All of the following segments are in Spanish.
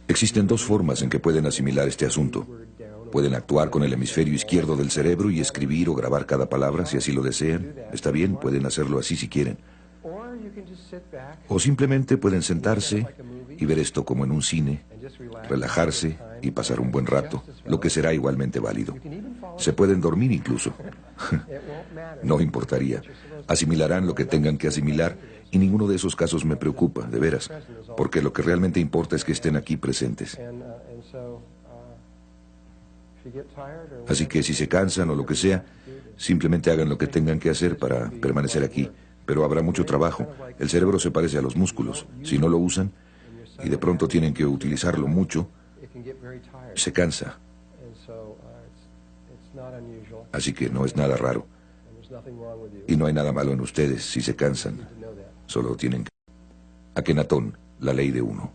Existen dos formas en que pueden asimilar este asunto. Pueden actuar con el hemisferio izquierdo del cerebro y escribir o grabar cada palabra si así lo desean. Está bien, pueden hacerlo así si quieren. O simplemente pueden sentarse y ver esto como en un cine, relajarse y pasar un buen rato, lo que será igualmente válido. Se pueden dormir incluso. No importaría. Asimilarán lo que tengan que asimilar y ninguno de esos casos me preocupa, de veras, porque lo que realmente importa es que estén aquí presentes. Así que si se cansan o lo que sea, simplemente hagan lo que tengan que hacer para permanecer aquí. Pero habrá mucho trabajo. El cerebro se parece a los músculos. Si no lo usan, y de pronto tienen que utilizarlo mucho, se cansa. Así que no es nada raro. Y no hay nada malo en ustedes si se cansan. Solo tienen que... Akenatón, la ley de uno.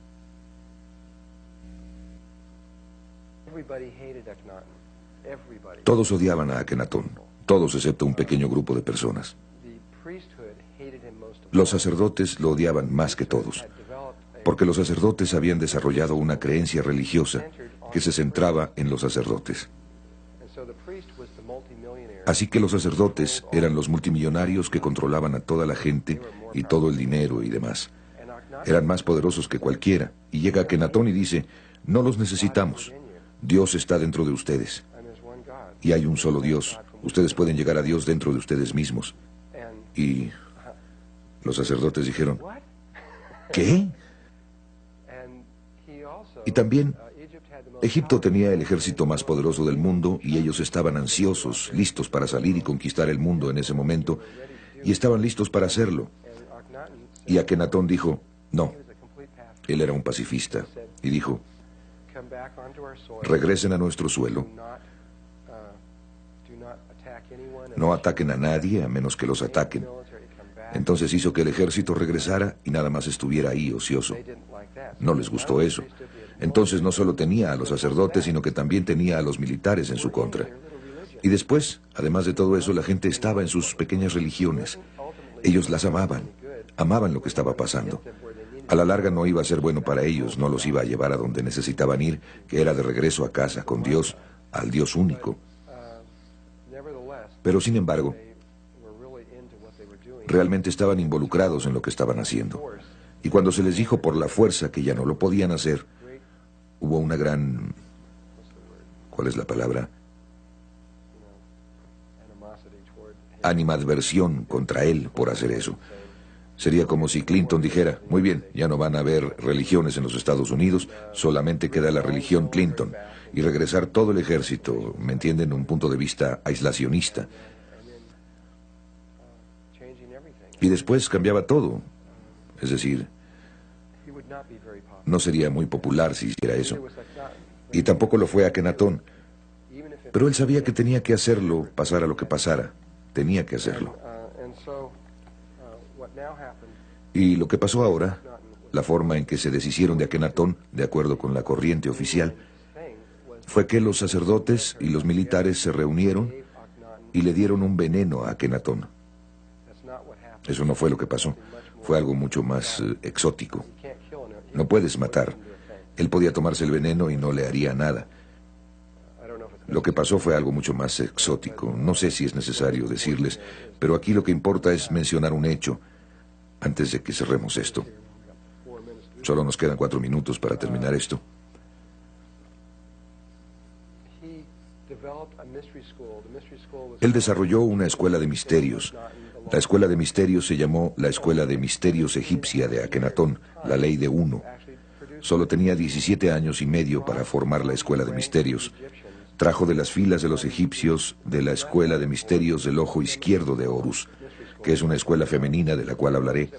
Todos odiaban a Akenatón. Todos excepto un pequeño grupo de personas. Los sacerdotes lo odiaban más que todos, porque los sacerdotes habían desarrollado una creencia religiosa que se centraba en los sacerdotes. Así que los sacerdotes eran los multimillonarios que controlaban a toda la gente y todo el dinero y demás. Eran más poderosos que cualquiera, y llega Akenatón y dice, no los necesitamos, Dios está dentro de ustedes. Y hay un solo Dios, ustedes pueden llegar a Dios dentro de ustedes mismos. Y los sacerdotes dijeron, ¿qué? Y también, Egipto tenía el ejército más poderoso del mundo y ellos estaban ansiosos, listos para salir y conquistar el mundo en ese momento, y estaban listos para hacerlo. Y Akenatón dijo, no. Él era un pacifista, y dijo, regresen a nuestro suelo, no ataquen a nadie a menos que los ataquen. Entonces hizo que el ejército regresara y nada más estuviera ahí ocioso. No les gustó eso. Entonces no solo tenía a los sacerdotes, sino que también tenía a los militares en su contra. Y después, además de todo eso, la gente estaba en sus pequeñas religiones. Ellos las amaban lo que estaba pasando. A la larga no iba a ser bueno para ellos, no los iba a llevar a donde necesitaban ir, que era de regreso a casa con Dios, al Dios único. Pero sin embargo, realmente estaban involucrados en lo que estaban haciendo. Y cuando se les dijo por la fuerza que ya no lo podían hacer, hubo una gran... ¿Cuál es la palabra? Animadversión contra él por hacer eso. Sería como si Clinton dijera, muy bien, ya no van a haber religiones en los Estados Unidos, solamente queda la religión Clinton, y regresar todo el ejército, ¿me entienden?, un punto de vista aislacionista. Y después cambiaba todo. Es decir, no sería muy popular si hiciera eso. Y tampoco lo fue Akenatón. Pero él sabía que tenía que hacerlo, pasara lo que pasara. Tenía que hacerlo. Y lo que pasó ahora, la forma en que se deshicieron de Akenatón, de acuerdo con la corriente oficial, fue que los sacerdotes y los militares se reunieron y le dieron un veneno a Akenatón. Eso no fue lo que pasó. Fue algo mucho más exótico. No puedes matar. Él podía tomarse el veneno y no le haría nada. Lo que pasó fue algo mucho más exótico. No sé si es necesario decirles, pero aquí lo que importa es mencionar un hecho antes de que cerremos esto. Solo nos quedan 4 minutos para terminar esto. Él desarrolló una escuela de misterios. La escuela de misterios se llamó la Escuela de Misterios Egipcia de Akenatón, la ley de uno. Solo tenía 17 años y medio para formar la escuela de misterios. Trajo de las filas de los egipcios de la escuela de misterios del ojo izquierdo de Horus, que es una escuela femenina de la cual hablaré,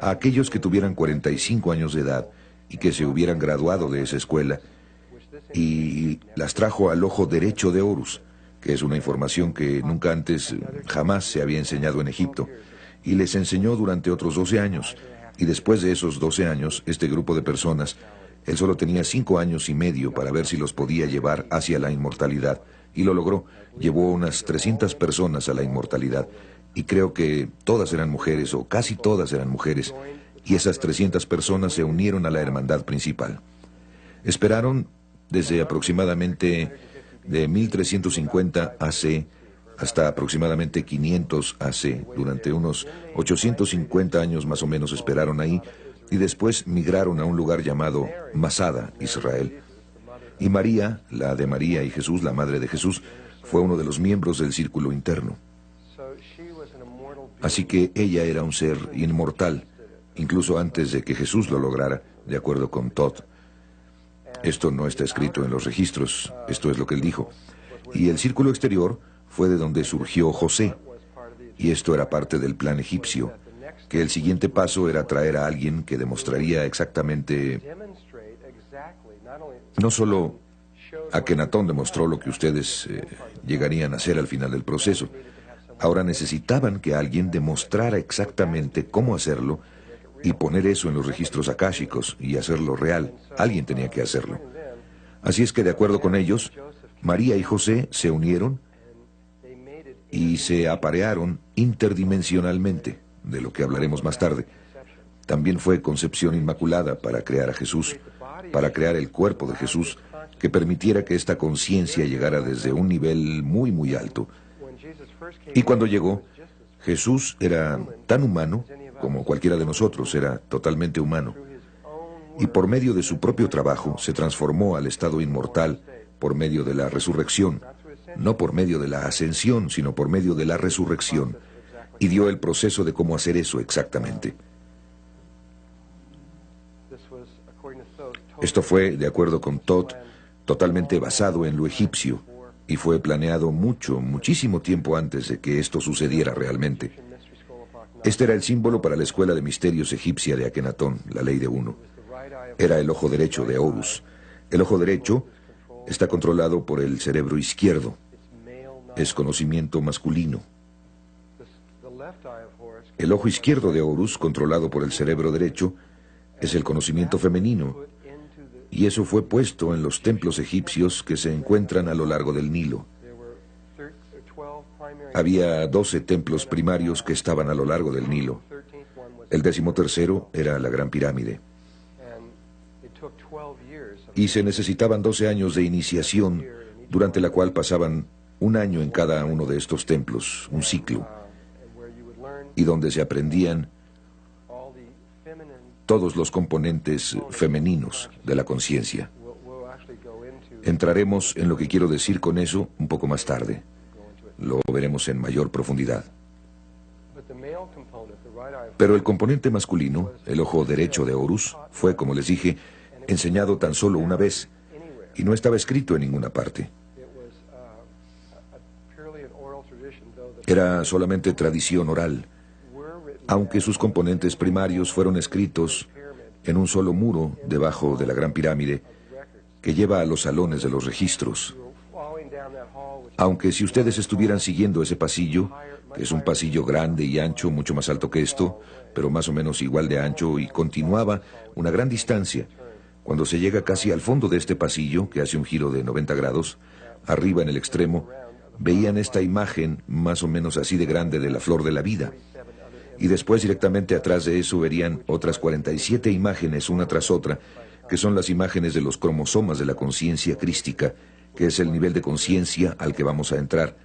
a aquellos que tuvieran 45 años de edad y que se hubieran graduado de esa escuela, y las trajo al ojo derecho de Horus, que es una información que nunca antes, jamás se había enseñado en Egipto, y les enseñó durante otros 12 años, y después de esos 12 años, este grupo de personas, él solo tenía 5 años y medio para ver si los podía llevar hacia la inmortalidad, y lo logró. Llevó unas 300 personas a la inmortalidad, y creo que todas eran mujeres, o casi todas eran mujeres, y esas 300 personas se unieron a la hermandad principal. Esperaron desde aproximadamente de 1350 AC hasta aproximadamente 500 AC. Durante unos 850 años más o menos esperaron ahí y después migraron a un lugar llamado Masada, Israel. Y María, la de María y Jesús, la madre de Jesús, fue uno de los miembros del círculo interno. Así que ella era un ser inmortal, incluso antes de que Jesús lo lograra, de acuerdo con Todd. Esto no está escrito en los registros, esto es lo que él dijo. Y el círculo exterior fue de donde surgió José, y esto era parte del plan egipcio, que el siguiente paso era traer a alguien que demostraría exactamente. No solo Akenatón demostró lo que ustedes llegarían a hacer al final del proceso. Ahora necesitaban que alguien demostrara exactamente cómo hacerlo y poner eso en los registros akáshicos y hacerlo real. Alguien tenía que hacerlo. Así es que, de acuerdo con ellos, María y José se unieron y se aparearon interdimensionalmente, de lo que hablaremos más tarde. También fue concepción inmaculada para crear a Jesús, para crear el cuerpo de Jesús, que permitiera que esta conciencia llegara desde un nivel muy, muy alto. Y cuando llegó, Jesús era tan humano como cualquiera de nosotros, era totalmente humano. Y por medio de su propio trabajo se transformó al estado inmortal por medio de la resurrección, no por medio de la ascensión, sino por medio de la resurrección, y dio el proceso de cómo hacer eso exactamente. Esto fue, de acuerdo con Todd, totalmente basado en lo egipcio, y fue planeado muchísimo tiempo antes de que esto sucediera realmente. Este era el símbolo para la escuela de misterios egipcia de Akenatón, la ley de uno. Era el ojo derecho de Horus. El ojo derecho está controlado por el cerebro izquierdo. Es conocimiento masculino. El ojo izquierdo de Horus, controlado por el cerebro derecho, es el conocimiento femenino. Y eso fue puesto en los templos egipcios que se encuentran a lo largo del Nilo. Había 12 templos primarios que estaban a lo largo del Nilo. El 13º era la Gran Pirámide. Y se necesitaban 12 años de iniciación, durante la cual pasaban un año en cada uno de estos templos, un ciclo, y donde se aprendían todos los componentes femeninos de la conciencia. Entraremos en lo que quiero decir con eso un poco más tarde. Lo veremos en mayor profundidad. Pero el componente masculino, el ojo derecho de Horus, fue, como les dije, enseñado tan solo una vez, y no estaba escrito en ninguna parte. Era solamente tradición oral, aunque sus componentes primarios fueron escritos en un solo muro debajo de la Gran Pirámide que lleva a los salones de los registros. Aunque si ustedes estuvieran siguiendo ese pasillo, que es un pasillo grande y ancho, mucho más alto que esto, pero más o menos igual de ancho, y continuaba una gran distancia, cuando se llega casi al fondo de este pasillo, que hace un giro de 90 grados, arriba en el extremo, veían esta imagen más o menos así de grande de la flor de la vida. Y después directamente atrás de eso verían otras 47 imágenes, una tras otra, que son las imágenes de los cromosomas de la conciencia crística, que es el nivel de conciencia al que vamos a entrar,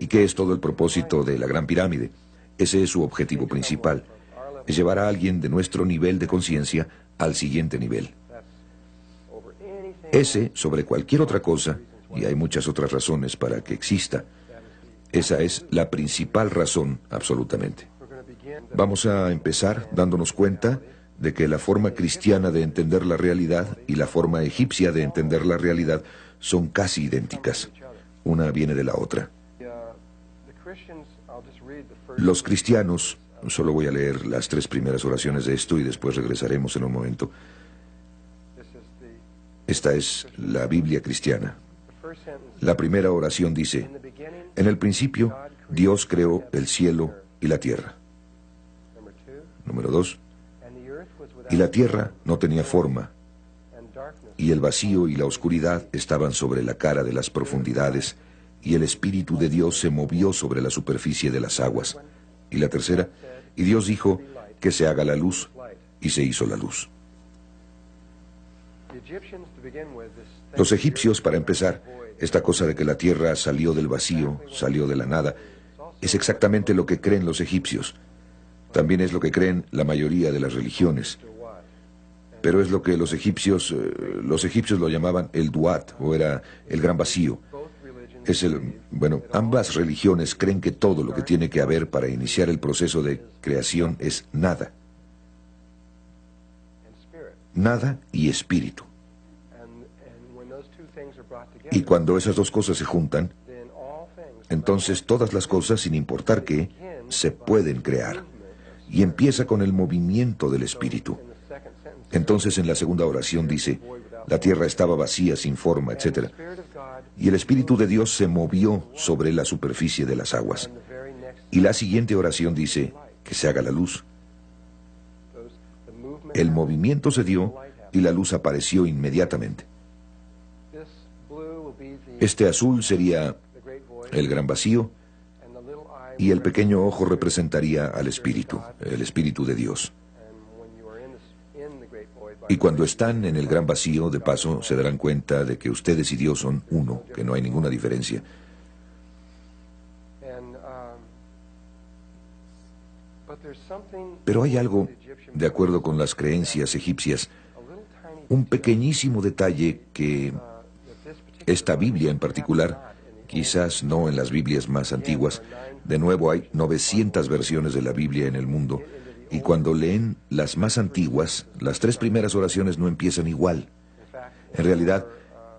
y que es todo el propósito de la Gran Pirámide. Ese es su objetivo principal, es llevar a alguien de nuestro nivel de conciencia al siguiente nivel. Ese, sobre cualquier otra cosa, y hay muchas otras razones para que exista, esa es la principal razón, absolutamente. Vamos a empezar dándonos cuenta de que la forma cristiana de entender la realidad y la forma egipcia de entender la realidad son casi idénticas. Una viene de la otra. Los cristianos, solo voy a leer las 3 primeras oraciones de esto y después regresaremos en un momento. Esta es la Biblia cristiana. La primera oración dice: en el principio, Dios creó el cielo y la tierra. Número 2. Y la tierra no tenía forma, y el vacío y la oscuridad estaban sobre la cara de las profundidades, y el Espíritu de Dios se movió sobre la superficie de las aguas. Y la tercera, y Dios dijo: que se haga la luz, y se hizo la luz. Los egipcios, para empezar, esta cosa de que la tierra salió del vacío, salió de la nada, es exactamente lo que creen los egipcios. También es lo que creen la mayoría de las religiones. Pero es lo que los egipcios lo llamaban el Duat, o era el gran vacío. Ambas religiones creen que todo lo que tiene que haber para iniciar el proceso de creación es nada. Nada y espíritu. Y cuando esas dos cosas se juntan, entonces todas las cosas, sin importar qué, se pueden crear. Y empieza con el movimiento del espíritu. Entonces en la segunda oración dice, la tierra estaba vacía, sin forma, etc. Y el Espíritu de Dios se movió sobre la superficie de las aguas. Y la siguiente oración dice, que se haga la luz. El movimiento se dio y la luz apareció inmediatamente. Este azul sería el gran vacío y el pequeño ojo representaría al Espíritu, el Espíritu de Dios. Y cuando están en el gran vacío, de paso, se darán cuenta de que ustedes y Dios son uno, que no hay ninguna diferencia. Pero hay algo, de acuerdo con las creencias egipcias, un pequeñísimo detalle que esta Biblia en particular, quizás no en las Biblias más antiguas, de nuevo hay 900 versiones de la Biblia en el mundo, y cuando leen las más antiguas, las 3 primeras oraciones no empiezan igual. En realidad,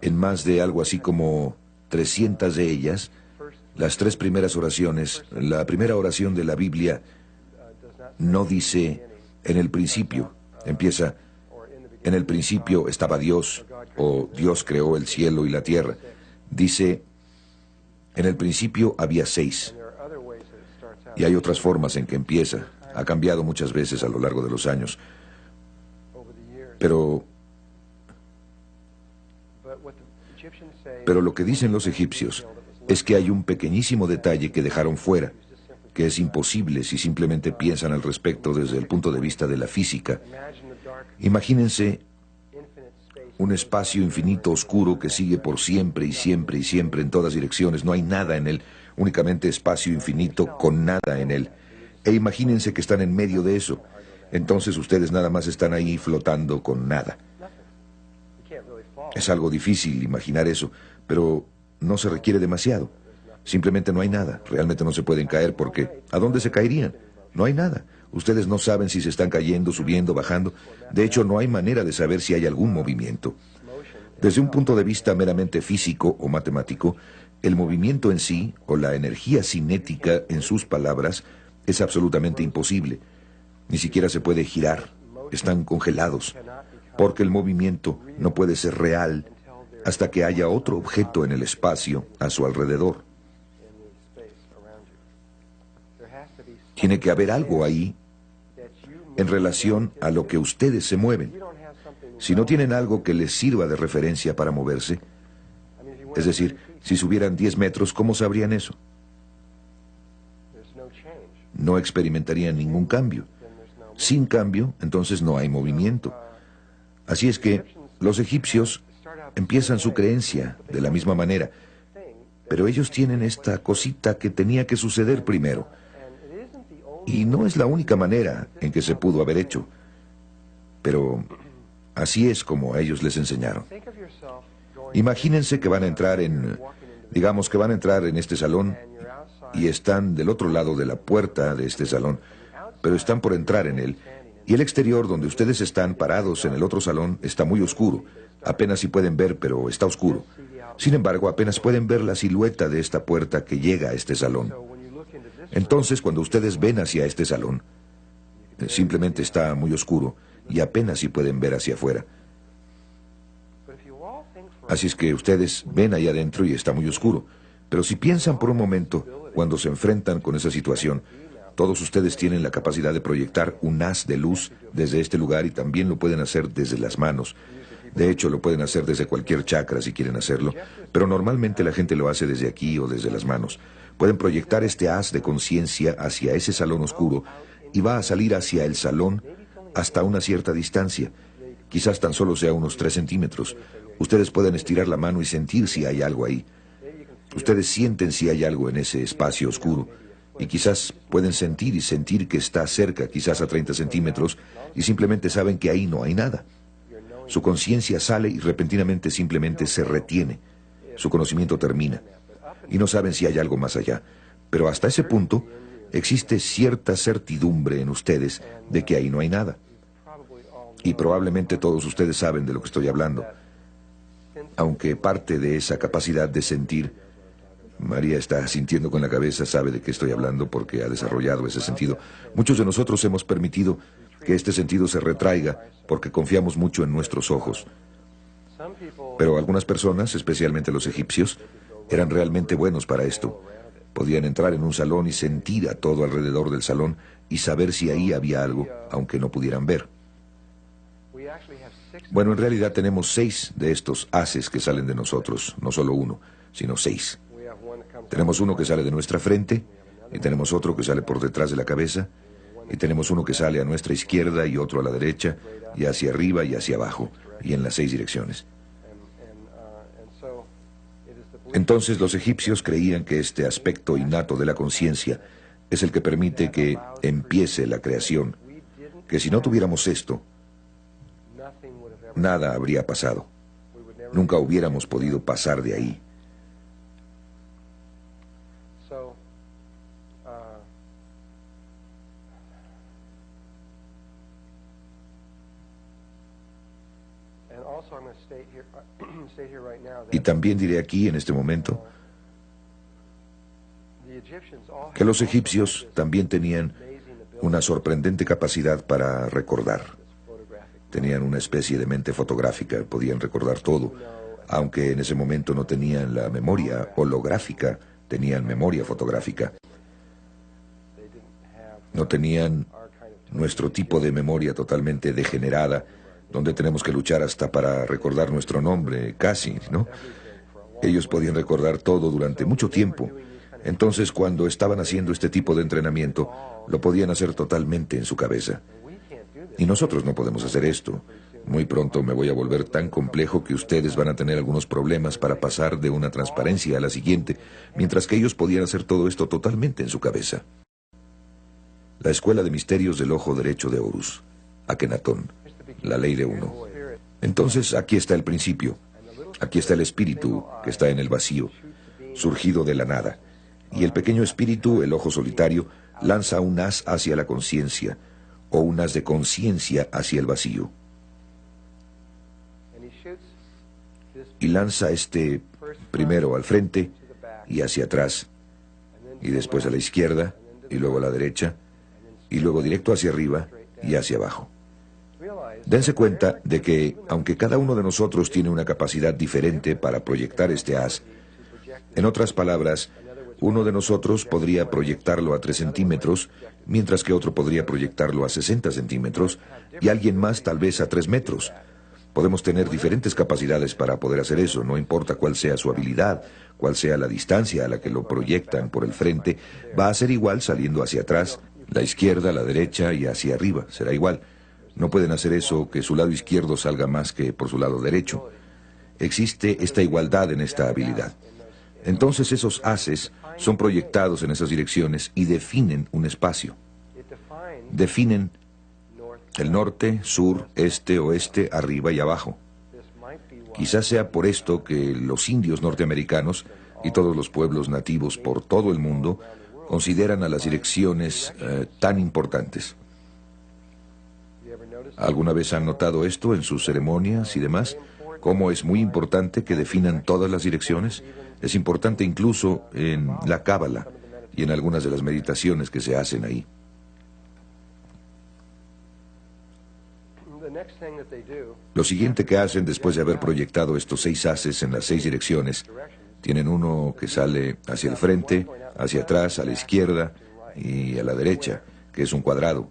en más de algo así como 300 de ellas, las 3 primeras oraciones, la primera oración de la Biblia no dice en el principio, empieza en el principio estaba Dios, o Dios creó el cielo y la tierra. Dice, en el principio había 6. Y hay otras formas en que empieza. Ha cambiado muchas veces a lo largo de los años. Pero lo que dicen los egipcios es que hay un pequeñísimo detalle que dejaron fuera, que es imposible si simplemente piensan al respecto desde el punto de vista de la física. Imagínense un espacio infinito oscuro que sigue por siempre y siempre y siempre en todas direcciones. No hay nada en él, únicamente espacio infinito con nada en él. E imagínense que están en medio de eso. Entonces ustedes nada más están ahí flotando con nada. Es algo difícil imaginar eso, pero no se requiere demasiado. Simplemente no hay nada. Realmente no se pueden caer porque ¿a dónde se caerían? No hay nada. Ustedes no saben si se están cayendo, subiendo, bajando. De hecho, no hay manera de saber si hay algún movimiento. Desde un punto de vista meramente físico o matemático, el movimiento en sí, o la energía cinética en sus palabras, es absolutamente imposible. Ni siquiera se puede girar. Están congelados. Porque el movimiento no puede ser real hasta que haya otro objeto en el espacio a su alrededor. Tiene que haber algo ahí en relación a lo que ustedes se mueven. Si no tienen algo que les sirva de referencia para moverse, es decir, si subieran 10 metros, ¿cómo sabrían eso? No experimentarían ningún cambio. Sin cambio, entonces no hay movimiento. Así es que los egipcios empiezan su creencia de la misma manera, pero ellos tienen esta cosita que tenía que suceder primero. Y no es la única manera en que se pudo haber hecho, pero así es como a ellos les enseñaron. Imagínense que van a entrar digamos que van a entrar en este salón y están del otro lado de la puerta de este salón, pero están por entrar en él. Y el exterior donde ustedes están parados en el otro salón está muy oscuro. Apenas si pueden ver, pero está oscuro. Sin embargo, apenas pueden ver la silueta de esta puerta que llega a este salón. Entonces, cuando ustedes ven hacia este salón, simplemente está muy oscuro y apenas si pueden ver hacia afuera. Así es que ustedes ven ahí adentro y está muy oscuro. Pero si piensan por un momento, cuando se enfrentan con esa situación, todos ustedes tienen la capacidad de proyectar un haz de luz desde este lugar y también lo pueden hacer desde las manos. De hecho, lo pueden hacer desde cualquier chakra si quieren hacerlo, pero normalmente la gente lo hace desde aquí o desde las manos. Pueden proyectar este haz de conciencia hacia ese salón oscuro y va a salir hacia el salón hasta una cierta distancia. Quizás tan solo sea unos 3 centímetros. Ustedes pueden estirar la mano y sentir si hay algo ahí. Ustedes sienten si hay algo en ese espacio oscuro. Y quizás pueden sentir y sentir que está cerca, quizás a 30 centímetros, y simplemente saben que ahí no hay nada. Su conciencia sale y repentinamente simplemente se retiene. Su conocimiento termina. Y no saben si hay algo más allá. Pero hasta ese punto, existe cierta certidumbre en ustedes de que ahí no hay nada. Y probablemente todos ustedes saben de lo que estoy hablando. Aunque parte de esa capacidad de sentir, María está sintiendo con la cabeza, sabe de qué estoy hablando porque ha desarrollado ese sentido. Muchos de nosotros hemos permitido que este sentido se retraiga porque confiamos mucho en nuestros ojos. Pero algunas personas, especialmente los egipcios, eran realmente buenos para esto. Podían entrar en un salón y sentir a todo alrededor del salón y saber si ahí había algo, aunque no pudieran ver. Bueno, en realidad tenemos 6 de estos haces que salen de nosotros, no solo uno, sino 6. Tenemos uno que sale de nuestra frente, y tenemos otro que sale por detrás de la cabeza, y tenemos uno que sale a nuestra izquierda y otro a la derecha, y hacia arriba y hacia abajo, y en las 6 direcciones. Entonces los egipcios creían que este aspecto innato de la conciencia es el que permite que empiece la creación, que si no tuviéramos esto, nada habría pasado. Nunca hubiéramos podido pasar de ahí. Y también diré aquí, en este momento, que los egipcios también tenían una sorprendente capacidad para recordar. Tenían una especie de mente fotográfica, podían recordar todo, aunque en ese momento no tenían la memoria holográfica, tenían memoria fotográfica. No tenían nuestro tipo de memoria totalmente degenerada, donde tenemos que luchar hasta para recordar nuestro nombre, casi, ¿no? Ellos podían recordar todo durante mucho tiempo. Entonces, cuando estaban haciendo este tipo de entrenamiento, lo podían hacer totalmente en su cabeza. Y nosotros no podemos hacer esto. Muy pronto me voy a volver tan complejo que ustedes van a tener algunos problemas para pasar de una transparencia a la siguiente, mientras que ellos podían hacer todo esto totalmente en su cabeza. La Escuela de Misterios del Ojo Derecho de Horus, Akenatón, la ley de uno. Entonces, aquí está el principio. Aquí está el espíritu que está en el vacío, surgido de la nada. Y el pequeño espíritu, el ojo solitario, lanza un haz hacia la conciencia, o un haz de conciencia hacia el vacío. Y lanza este primero al frente y hacia atrás, y después a la izquierda, y luego a la derecha, y luego directo hacia arriba y hacia abajo. Dense cuenta de que, aunque cada uno de nosotros tiene una capacidad diferente para proyectar este haz, en otras palabras, uno de nosotros podría proyectarlo a 3 centímetros, mientras que otro podría proyectarlo a 60 centímetros, y alguien más tal vez a 3 metros. Podemos tener diferentes capacidades para poder hacer eso, no importa cuál sea su habilidad, cuál sea la distancia a la que lo proyectan por el frente, va a ser igual saliendo hacia atrás, la izquierda, la derecha y hacia arriba, será igual. No pueden hacer eso que su lado izquierdo salga más que por su lado derecho. Existe esta igualdad en esta habilidad. Entonces esos haces son proyectados en esas direcciones y definen un espacio. Definen el norte, sur, este, oeste, arriba y abajo. Quizás sea por esto que los indios norteamericanos y todos los pueblos nativos por todo el mundo consideran a las direcciones tan importantes. ¿Alguna vez han notado esto en sus ceremonias y demás? ¿Cómo es muy importante que definan todas las direcciones? Es importante incluso en la cábala y en algunas de las meditaciones que se hacen ahí. Lo siguiente que hacen después de haber proyectado estos 6 haces en las 6 direcciones, tienen uno que sale hacia el frente, hacia atrás, a la izquierda y a la derecha, que es un cuadrado,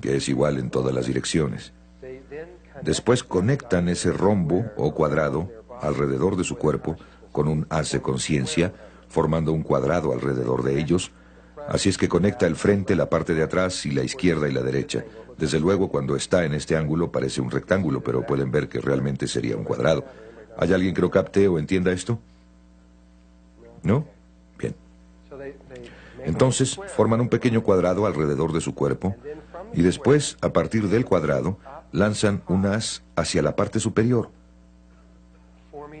que es igual en todas las direcciones. Después conectan ese rombo o cuadrado alrededor de su cuerpo con un haz de conciencia, formando un cuadrado alrededor de ellos, Así es que conecta el frente, la parte de atrás y la izquierda y la derecha. Desde luego, cuando está en este ángulo parece un rectángulo, pero pueden ver que realmente sería un cuadrado. ¿Hay alguien que lo capte o entienda esto? ¿No? Bien. Entonces, forman un pequeño cuadrado alrededor de su cuerpo y después, a partir del cuadrado, lanzan un haz hacia la parte superior,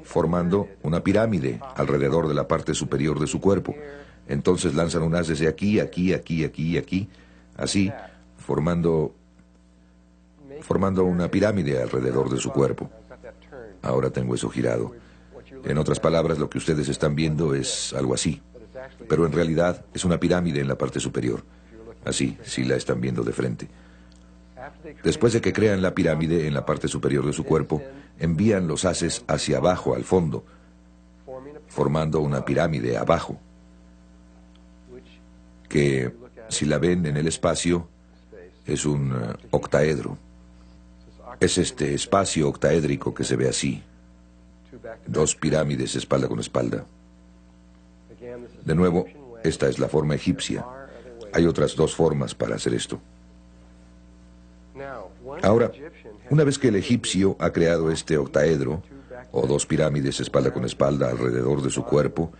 formando una pirámide alrededor de la parte superior de su cuerpo. Entonces lanzan un haz desde aquí, aquí, aquí, aquí y aquí, así, formando una pirámide alrededor de su cuerpo. Ahora tengo eso girado. En otras palabras, lo que ustedes están viendo es algo así, pero en realidad es una pirámide en la parte superior. Así, si la están viendo de frente. Después de que crean la pirámide en la parte superior de su cuerpo, envían los haces hacia abajo, al fondo, formando una pirámide abajo, que, si la ven en el espacio, es un octaedro. Es este espacio octaédrico que se ve así. Dos pirámides espalda con espalda. De nuevo, esta es la forma egipcia. Hay otras dos formas para hacer esto. Ahora, una vez que el egipcio ha creado este octaedro, o dos pirámides espalda con espalda alrededor de su cuerpo,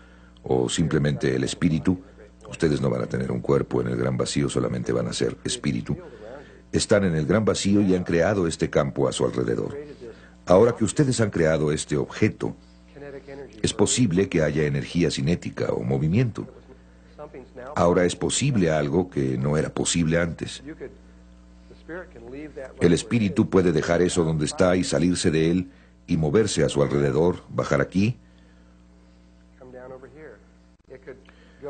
o simplemente el espíritu, ustedes no van a tener un cuerpo en el gran vacío, solamente van a ser espíritu. Están en el gran vacío y han creado este campo a su alrededor. Ahora que ustedes han creado este objeto, es posible que haya energía cinética o movimiento. Ahora es posible algo que no era posible antes. El espíritu puede dejar eso donde está y salirse de él y moverse a su alrededor, bajar aquí.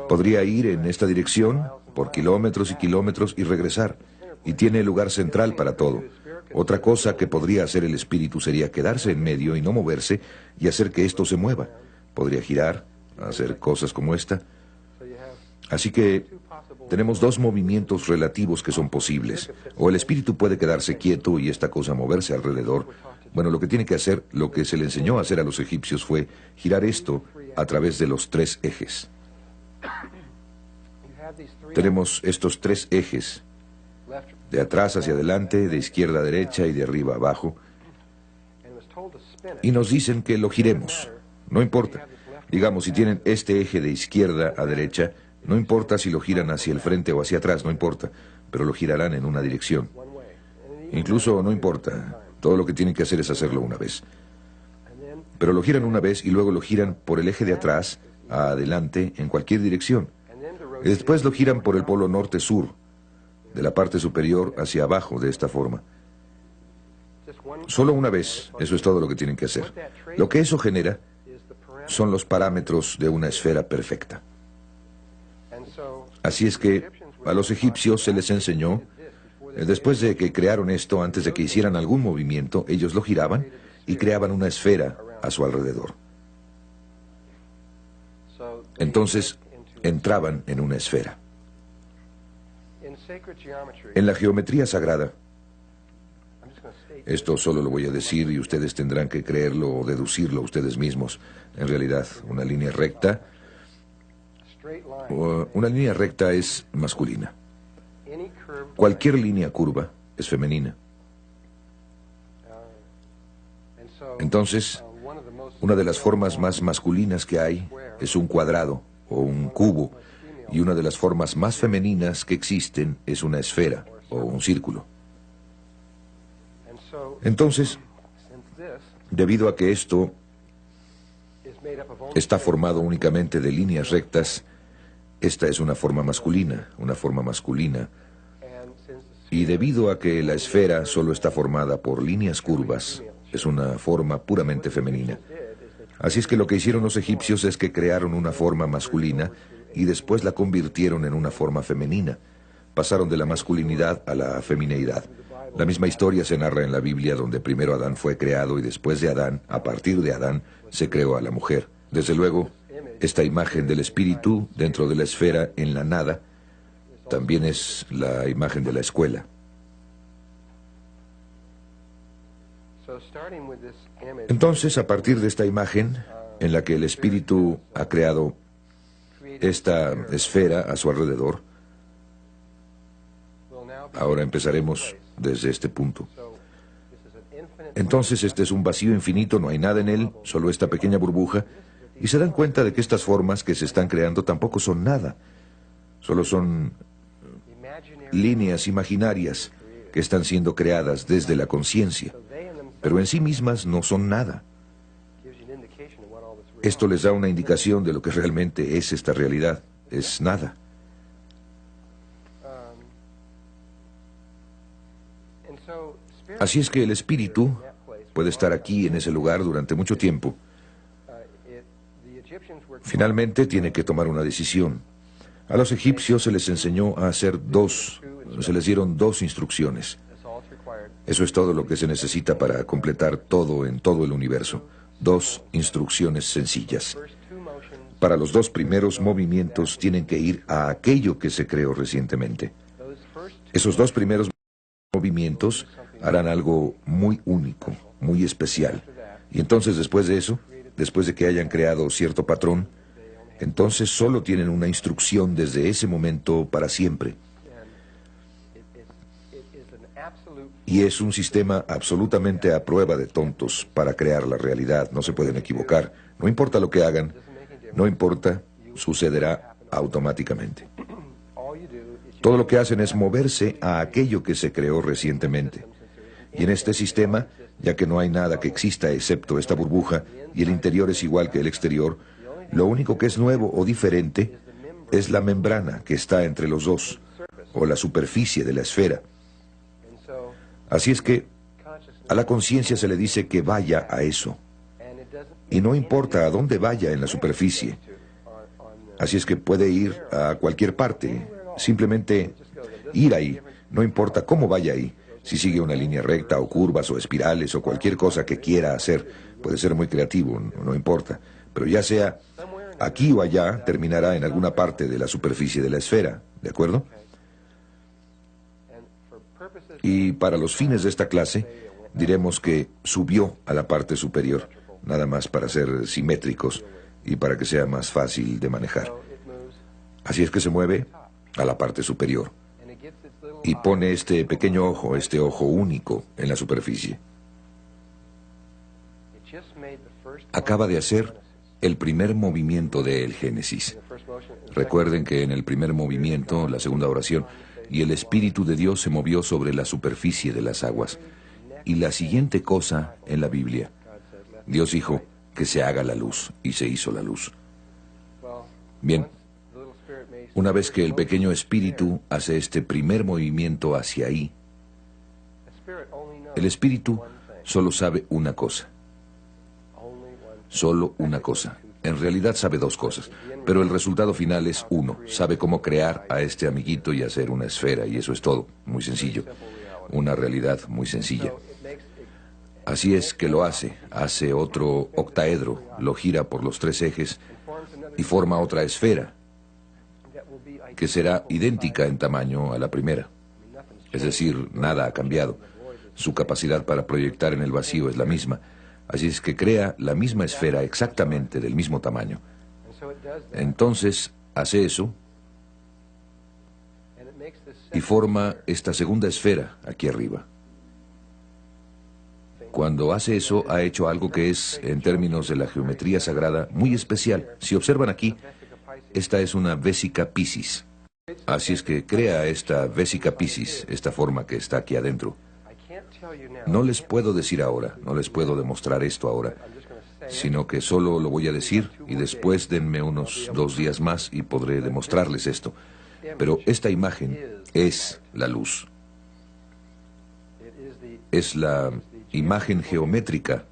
Podría ir en esta dirección por kilómetros y kilómetros y regresar. Y tiene el lugar central para todo. Otra cosa que podría hacer el espíritu sería quedarse en medio y no moverse y hacer que esto se mueva. Podría girar, hacer cosas como esta. Así que tenemos dos movimientos relativos que son posibles. O el espíritu puede quedarse quieto y esta cosa moverse alrededor. Bueno, lo que tiene que hacer, lo que se le enseñó a hacer a los egipcios fue girar esto a través de los tres ejes. Tenemos estos tres ejes, de atrás hacia adelante, de izquierda a derecha y de arriba a abajo, y nos dicen que lo giremos. No importa. Digamos, si tienen este eje de izquierda a derecha, no importa si lo giran hacia el frente o hacia atrás, no importa, pero lo girarán en una dirección. Incluso no importa, todo lo que tienen que hacer es hacerlo una vez. Pero lo giran una vez y luego lo giran por el eje de atrás a adelante en cualquier dirección. Y después lo giran por el polo norte-sur, de la parte superior hacia abajo, de esta forma. Solo una vez, eso es todo lo que tienen que hacer. Lo que eso genera son los parámetros de una esfera perfecta. Así es que a los egipcios se les enseñó, después de que crearon esto, antes de que hicieran algún movimiento, ellos lo giraban y creaban una esfera a su alrededor. Entonces, entraban en una esfera. En la geometría sagrada, esto solo lo voy a decir y ustedes tendrán que creerlo o deducirlo ustedes mismos. En realidad, una línea recta es masculina. Cualquier línea curva es femenina. Entonces, una de las formas más masculinas que hay es un cuadrado o un cubo, y una de las formas más femeninas que existen es una esfera o un círculo. Entonces, debido a que esto está formado únicamente de líneas rectas, esta es una forma masculina, y debido a que la esfera solo está formada por líneas curvas, es una forma puramente femenina. Así es que lo que hicieron los egipcios es que crearon una forma masculina y después la convirtieron en una forma femenina. Pasaron de la masculinidad a la femineidad. La misma historia se narra en la Biblia, donde primero Adán fue creado y después de Adán, a partir de Adán, se creó a la mujer. Desde luego, esta imagen del espíritu dentro de la esfera en la nada también es la imagen de la escuela. Entonces, a partir de esta imagen, en la que el espíritu ha creado esta esfera a su alrededor. Ahora empezaremos desde este punto. Entonces este es un vacío infinito, no hay nada en él, solo esta pequeña burbuja, y se dan cuenta de que estas formas que se están creando tampoco son nada, solo son líneas imaginarias que están siendo creadas desde la conciencia, pero en sí mismas no son nada. Esto les da una indicación de lo que realmente es esta realidad, es nada. Así es que el espíritu puede estar aquí en ese lugar durante mucho tiempo. Finalmente tiene que tomar una decisión. A los egipcios se les enseñó a hacer se les dieron dos instrucciones. Eso es todo lo que se necesita para completar todo en todo el universo. Dos instrucciones sencillas. Para los dos primeros movimientos tienen que ir a aquello que se creó recientemente. Esos dos primeros movimientos harán algo muy único, muy especial. Y entonces después de eso, después de que hayan creado cierto patrón, entonces solo tienen una instrucción desde ese momento para siempre. Y es un sistema absolutamente a prueba de tontos para crear la realidad. No se pueden equivocar. No importa lo que hagan, no importa, sucederá automáticamente. Todo lo que hacen es moverse a aquello que se creó recientemente. Y en este sistema, ya que no hay nada que exista excepto esta burbuja, y el interior es igual que el exterior, lo único que es nuevo o diferente es la membrana que está entre los dos, o la superficie de la esfera. Así es que a la conciencia se le dice que vaya a eso. Y no importa a dónde vaya en la superficie. Así es que puede ir a cualquier parte, simplemente ir ahí, no importa cómo vaya ahí. Si sigue una línea recta o curvas o espirales o cualquier cosa que quiera hacer, puede ser muy creativo, no importa. Pero ya sea aquí o allá, terminará en alguna parte de la superficie de la esfera, ¿de acuerdo? Y para los fines de esta clase, diremos que subió a la parte superior, nada más para ser simétricos y para que sea más fácil de manejar. Así es que se mueve a la parte superior y pone este pequeño ojo, este ojo único en la superficie. Acaba de hacer el primer movimiento del Génesis. Recuerden que en el primer movimiento, la segunda oración, y el Espíritu de Dios se movió sobre la superficie de las aguas. Y la siguiente cosa en la Biblia, Dios dijo que se haga la luz, y se hizo la luz. Bien, una vez que el pequeño espíritu hace este primer movimiento hacia ahí, el espíritu solo sabe una cosa. Solo una cosa. En realidad sabe dos cosas, pero el resultado final es uno. Sabe cómo crear a este amiguito y hacer una esfera, y eso es todo. Muy sencillo. Una realidad muy sencilla. Así es que lo hace otro octaedro, lo gira por los tres ejes y forma otra esfera, que será idéntica en tamaño a la primera. Es decir, nada ha cambiado. Su capacidad para proyectar en el vacío es la misma. Así es que crea la misma esfera exactamente del mismo tamaño. Entonces, hace eso y forma esta segunda esfera aquí arriba. Cuando hace eso, ha hecho algo que es, en términos de la geometría sagrada, muy especial. Si observan aquí, esta es una vésica Piscis. Así es que crea esta vésica Piscis, esta forma que está aquí adentro. No les puedo decir ahora, no les puedo demostrar esto ahora, sino que solo lo voy a decir y después denme unos 2 días más y podré demostrarles esto. Pero esta imagen es la luz. Es la imagen geométrica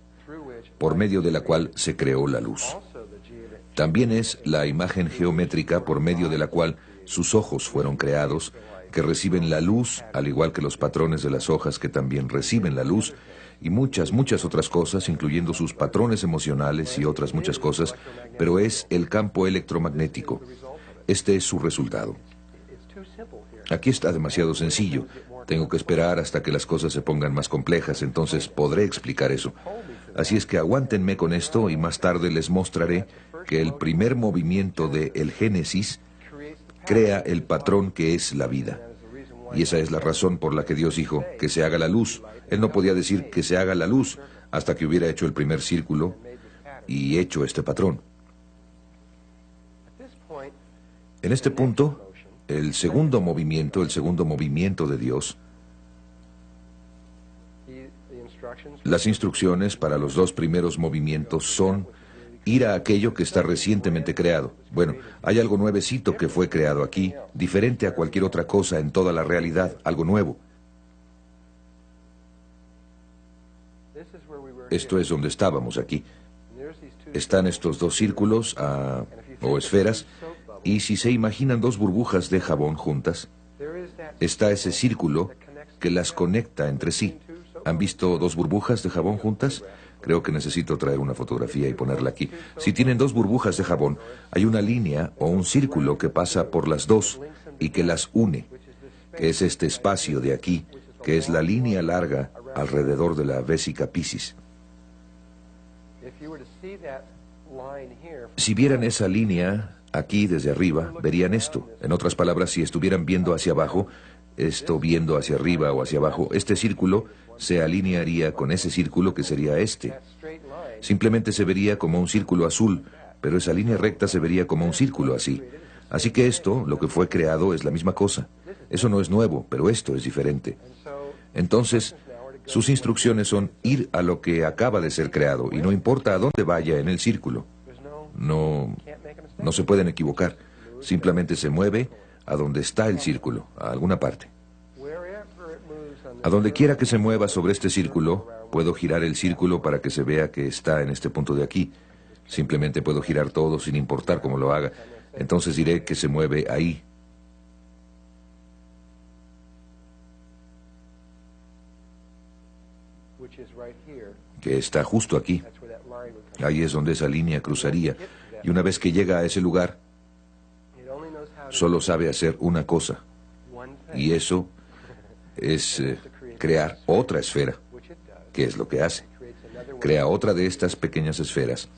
por medio de la cual se creó la luz. También es la imagen geométrica por medio de la cual sus ojos fueron creados, que reciben la luz, al igual que los patrones de las hojas que también reciben la luz, y muchas otras cosas, incluyendo sus patrones emocionales y otras muchas cosas, pero es el campo electromagnético. Este es su resultado. Aquí está demasiado sencillo. Tengo que esperar hasta que las cosas se pongan más complejas, entonces podré explicar eso. Así es que aguántenme con esto y más tarde les mostraré que el primer movimiento de el Génesis crea el patrón que es la vida. Y esa es la razón por la que Dios dijo que se haga la luz. Él no podía decir que se haga la luz hasta que hubiera hecho el primer círculo y hecho este patrón. En este punto, el segundo movimiento de Dios, las instrucciones para los dos primeros movimientos son ir a aquello que está recientemente creado. Bueno, hay algo nuevecito que fue creado aquí, diferente a cualquier otra cosa en toda la realidad, algo nuevo. Esto es donde estábamos aquí. Están estos dos círculos o esferas, y si se imaginan dos burbujas de jabón juntas, está ese círculo que las conecta entre sí. ¿Han visto dos burbujas de jabón juntas? Creo que necesito traer una fotografía y ponerla aquí. Si tienen dos burbujas de jabón, hay una línea o un círculo que pasa por las dos y que las une, que es este espacio de aquí, que es la línea larga alrededor de la vésica Piscis. Si vieran esa línea aquí desde arriba, verían esto. En otras palabras, si estuvieran viendo hacia abajo, esto viendo hacia arriba o hacia abajo, este círculo se alinearía con ese círculo que sería este. Simplemente se vería como un círculo azul, pero esa línea recta se vería como un círculo así. Así que esto, lo que fue creado, es la misma cosa. Eso no es nuevo, pero esto es diferente. Entonces, sus instrucciones son ir a lo que acaba de ser creado, y no importa a dónde vaya en el círculo. No se pueden equivocar. Simplemente se mueve a donde está el círculo, a alguna parte. A donde quiera que se mueva sobre este círculo, puedo girar el círculo para que se vea que está en este punto de aquí. Simplemente puedo girar todo sin importar cómo lo haga. Entonces diré que se mueve ahí. Que está justo aquí. Ahí es donde esa línea cruzaría. Y una vez que llega a ese lugar, solo sabe hacer una cosa. Y eso es crear otra esfera, que es lo que hace. Crea otra de estas pequeñas esferas.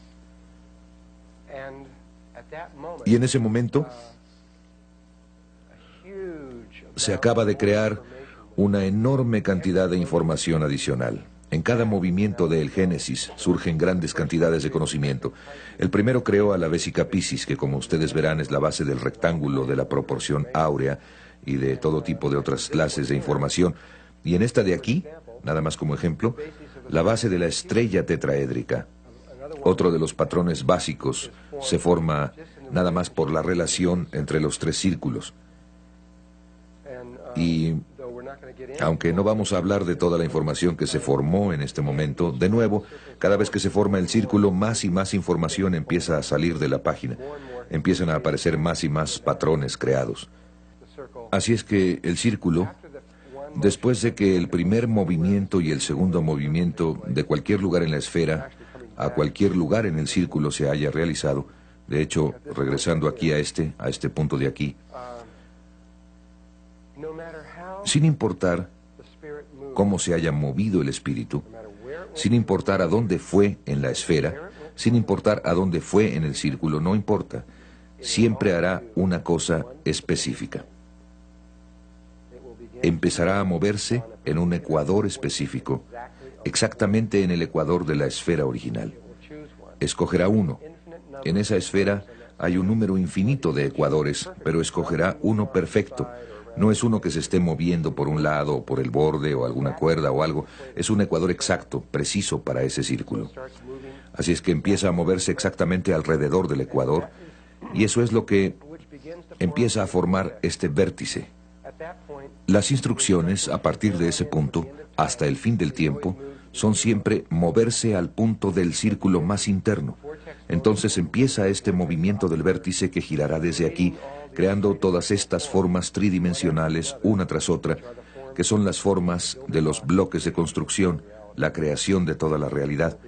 Y en ese momento se acaba de crear una enorme cantidad de información adicional. En cada movimiento del Génesis surgen grandes cantidades de conocimiento. El primero creó a la vésica Piscis, que como ustedes verán es la base del rectángulo, de la proporción áurea y de todo tipo de otras clases de información. Y en esta de aquí, nada más como ejemplo, la base de la estrella tetraédrica. Otro de los patrones básicos se forma nada más por la relación entre los tres círculos. Y aunque no vamos a hablar de toda la información que se formó en este momento, de nuevo, cada vez que se forma el círculo, más y más información empieza a salir de la página. Empiezan a aparecer más y más patrones creados. Así es que el círculo, después de que el primer movimiento y el segundo movimiento de cualquier lugar en la esfera a cualquier lugar en el círculo se haya realizado, de hecho, regresando aquí a este punto de aquí, sin importar cómo se haya movido el espíritu, sin importar a dónde fue en la esfera, sin importar a dónde fue en el círculo, no importa, siempre hará una cosa específica. Empezará a moverse en un ecuador específico, exactamente en el ecuador de la esfera original. Escogerá uno. En esa esfera hay un número infinito de ecuadores, pero escogerá uno perfecto. No es uno que se esté moviendo por un lado o por el borde o alguna cuerda o algo. Es un ecuador exacto, preciso para ese círculo. Así es que empieza a moverse exactamente alrededor del ecuador, y eso es lo que empieza a formar este vértice. Las instrucciones, a partir de ese punto, hasta el fin del tiempo, son siempre moverse al punto del círculo más interno. Entonces empieza este movimiento del vértice que girará desde aquí, creando todas estas formas tridimensionales, una tras otra, que son las formas de los bloques de construcción, la creación de toda la realidad.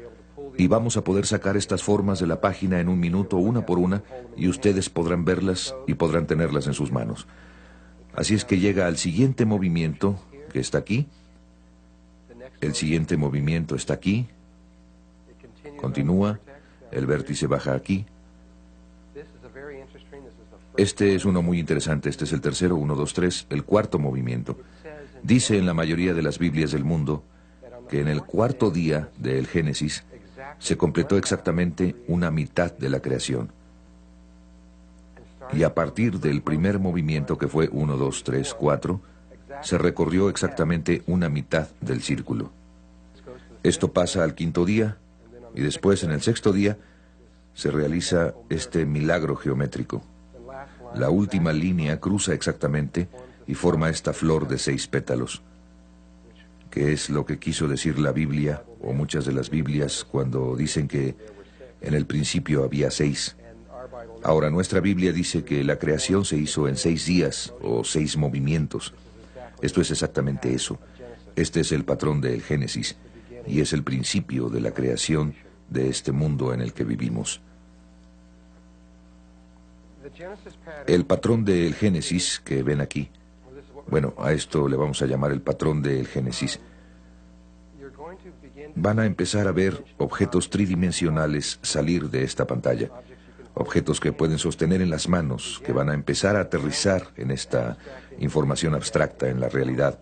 Y vamos a poder sacar estas formas de la página en un minuto, una por una, y ustedes podrán verlas y podrán tenerlas en sus manos. Así es que llega al siguiente movimiento, que está aquí. El siguiente movimiento está aquí. Continúa, el vértice baja aquí. Este es uno muy interesante, este es el tercero, 1, 2, 3, el cuarto movimiento. Dice en la mayoría de las Biblias del mundo que en el cuarto día del Génesis se completó exactamente una mitad de la creación. Y a partir del primer movimiento, que fue 1, 2, 3, 4, se recorrió exactamente una mitad del círculo. Esto pasa al quinto día, y después, en el sexto día, se realiza este milagro geométrico. La última línea cruza exactamente y forma esta flor de 6 pétalos, que es lo que quiso decir la Biblia, o muchas de las Biblias, cuando dicen que en el principio había 6. Ahora, nuestra Biblia dice que la creación se hizo en 6 días, o 6 movimientos. Esto es exactamente eso. Este es el patrón del Génesis, y es el principio de la creación de este mundo en el que vivimos. El patrón del Génesis que ven aquí, bueno, a esto le vamos a llamar el patrón del Génesis. Van a empezar a ver objetos tridimensionales salir de esta pantalla. Objetos que pueden sostener en las manos, que van a empezar a aterrizar en esta información abstracta, en la realidad.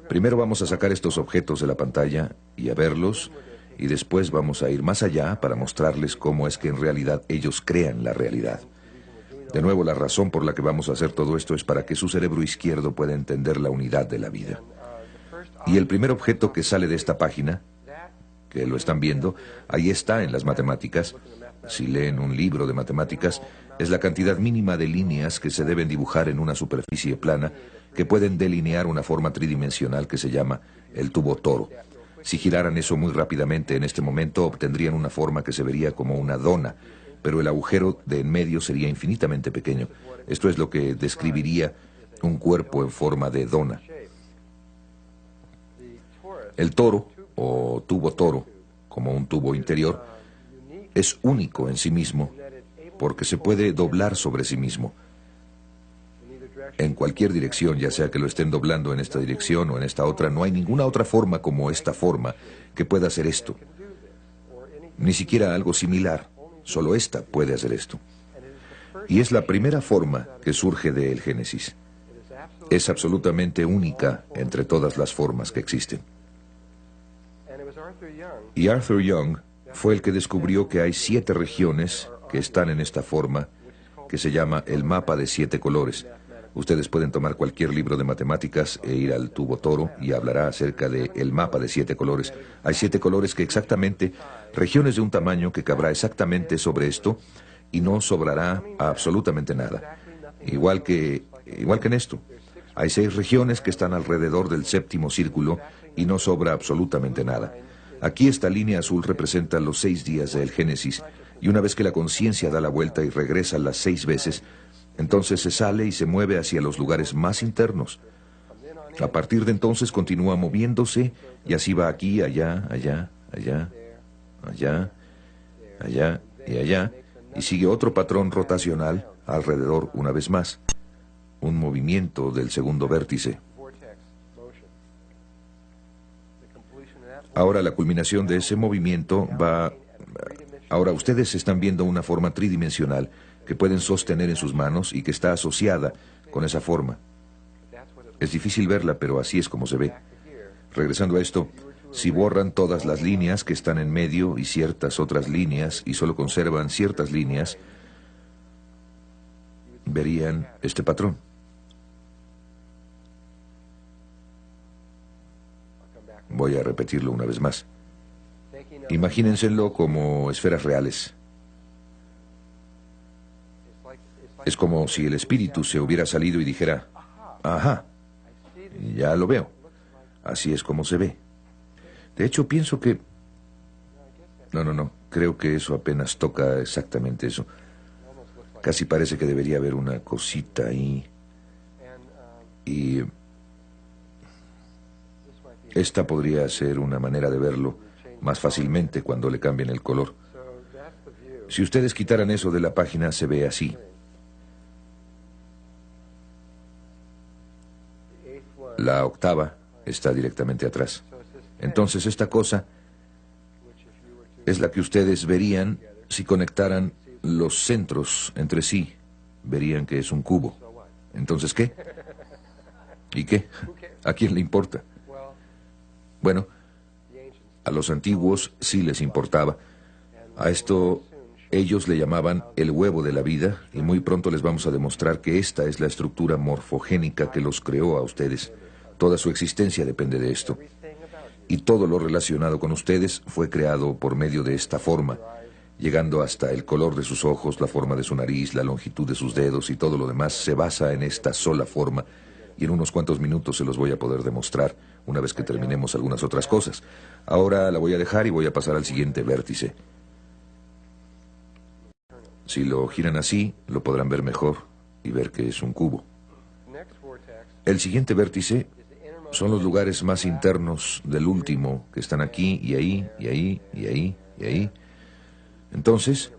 Primero vamos a sacar estos objetos de la pantalla y a verlos, y después vamos a ir más allá para mostrarles cómo es que en realidad ellos crean la realidad. De nuevo, la razón por la que vamos a hacer todo esto es para que su cerebro izquierdo pueda entender la unidad de la vida. Y el primer objeto que sale de esta página, que lo están viendo, ahí está en las matemáticas. Si leen un libro de matemáticas, es la cantidad mínima de líneas que se deben dibujar en una superficie plana que pueden delinear una forma tridimensional que se llama el tubo toro. Si giraran eso muy rápidamente en este momento, obtendrían una forma que se vería como una dona, pero el agujero de en medio sería infinitamente pequeño. Esto es lo que describiría un cuerpo en forma de dona. El toro, o tubo toro, como un tubo interior, es único en sí mismo, porque se puede doblar sobre sí mismo. En cualquier dirección, ya sea que lo estén doblando en esta dirección o en esta otra, no hay ninguna otra forma como esta forma que pueda hacer esto. Ni siquiera algo similar, solo esta puede hacer esto. Y es la primera forma que surge del Génesis. Es absolutamente única entre todas las formas que existen. Y Arthur Young fue el que descubrió que hay 7 regiones que están en esta forma, que se llama el mapa de 7 colores. Ustedes pueden tomar cualquier libro de matemáticas e ir al tubo toro y hablará acerca del mapa de 7 colores. Hay 7 colores que exactamente, regiones de un tamaño que cabrá exactamente sobre esto y no sobrará absolutamente nada. Igual que en esto. Hay 6 regiones que están alrededor del séptimo círculo y no sobra absolutamente nada. Aquí esta línea azul representa los 6 días del Génesis, y una vez que la conciencia da la vuelta y regresa las 6 veces, entonces se sale y se mueve hacia los lugares más internos. A partir de entonces continúa moviéndose, y así va aquí, allá, allá, allá, allá, allá y allá, y sigue otro patrón rotacional alrededor una vez más. Un movimiento del segundo vértice. Ahora la culminación de ese movimiento va... Ahora ustedes están viendo una forma tridimensional que pueden sostener en sus manos y que está asociada con esa forma. Es difícil verla, pero así es como se ve. Regresando a esto, si borran todas las líneas que están en medio y ciertas otras líneas y solo conservan ciertas líneas, verían este patrón. Voy a repetirlo una vez más. Imagínenselo como esferas reales. Es como si el espíritu se hubiera salido y dijera, ajá, ya lo veo. Así es como se ve. De hecho, pienso que... No, creo que eso apenas toca exactamente eso. Casi parece que debería haber una cosita ahí. Y... esta podría ser una manera de verlo más fácilmente cuando le cambien el color. Si ustedes quitaran eso de la página, se ve así. La octava está directamente atrás. Entonces esta cosa es la que ustedes verían si conectaran los centros entre sí. Verían que es un cubo. Entonces, ¿qué? ¿Y qué? ¿A quién le importa? Bueno, a los antiguos sí les importaba. A esto ellos le llamaban el huevo de la vida, y muy pronto les vamos a demostrar que esta es la estructura morfogénica que los creó a ustedes. Toda su existencia depende de esto. Y todo lo relacionado con ustedes fue creado por medio de esta forma, llegando hasta el color de sus ojos, la forma de su nariz, la longitud de sus dedos y todo lo demás se basa en esta sola forma. Y en unos cuantos minutos se los voy a poder demostrar, una vez que terminemos algunas otras cosas. Ahora la voy a dejar y voy a pasar al siguiente vértice. Si lo giran así, lo podrán ver mejor y ver que es un cubo. El siguiente vértice son los lugares más internos del último, que están aquí y ahí, y ahí, y ahí, y ahí. Entonces,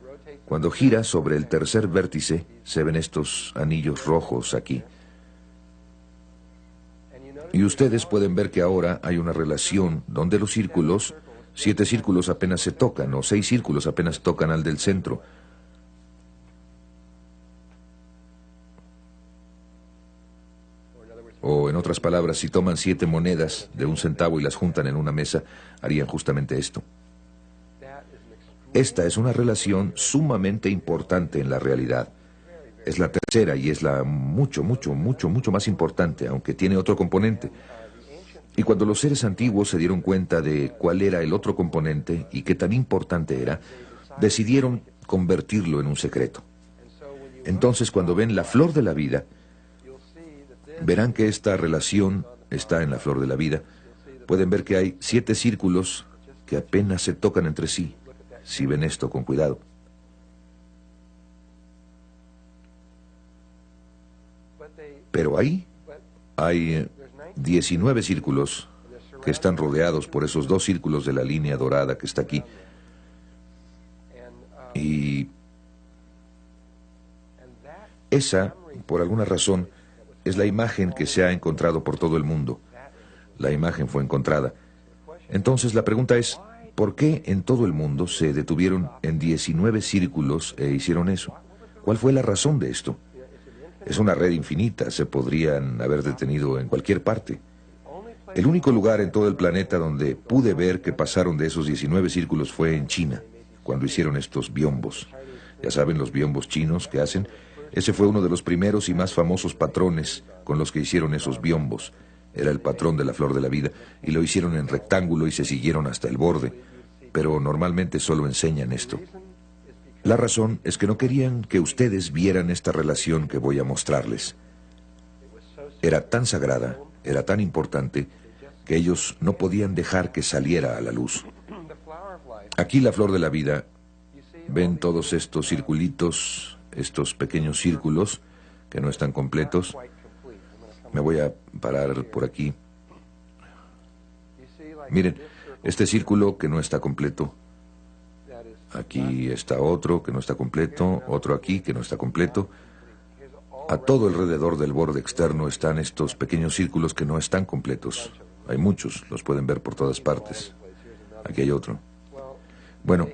cuando gira sobre el tercer vértice, se ven estos anillos rojos aquí. Y ustedes pueden ver que ahora hay una relación donde los círculos, 7 círculos apenas se tocan, o 6 círculos apenas tocan al del centro. O, en otras palabras, si toman 7 monedas de 1 centavo y las juntan en una mesa, harían justamente esto. Esta es una relación sumamente importante en la realidad. Es la tercera y es la mucho más importante, aunque tiene otro componente. Y cuando los seres antiguos se dieron cuenta de cuál era el otro componente y qué tan importante era, decidieron convertirlo en un secreto. Entonces, cuando ven la flor de la vida, verán que esta relación está en la flor de la vida. Pueden ver que hay 7 círculos que apenas se tocan entre sí, si ven esto con cuidado. Pero ahí hay 19 círculos que están rodeados por esos 2 círculos de la línea dorada que está aquí. Y esa, por alguna razón, es la imagen que se ha encontrado por todo el mundo. La imagen fue encontrada. Entonces la pregunta es, ¿por qué en todo el mundo se detuvieron en 19 círculos e hicieron eso? ¿Cuál fue la razón de esto? Es una red infinita, se podrían haber detenido en cualquier parte. El único lugar en todo el planeta donde pude ver que pasaron de esos 19 círculos fue en China, cuando hicieron estos biombos. Ya saben, los biombos chinos que hacen. Ese fue uno de los primeros y más famosos patrones con los que hicieron esos biombos. Era el patrón de la flor de la vida, y lo hicieron en rectángulo y se siguieron hasta el borde. Pero normalmente solo enseñan esto. La razón es que no querían que ustedes vieran esta relación que voy a mostrarles. Era tan sagrada, era tan importante, que ellos no podían dejar que saliera a la luz. Aquí la flor de la vida, ven todos estos circulitos, estos pequeños círculos que no están completos. Me voy a parar por aquí. Miren, este círculo que no está completo. Aquí está otro que no está completo, otro aquí que no está completo. A todo alrededor del borde externo están estos pequeños círculos que no están completos. Hay muchos, los pueden ver por todas partes. Aquí hay otro. Bueno,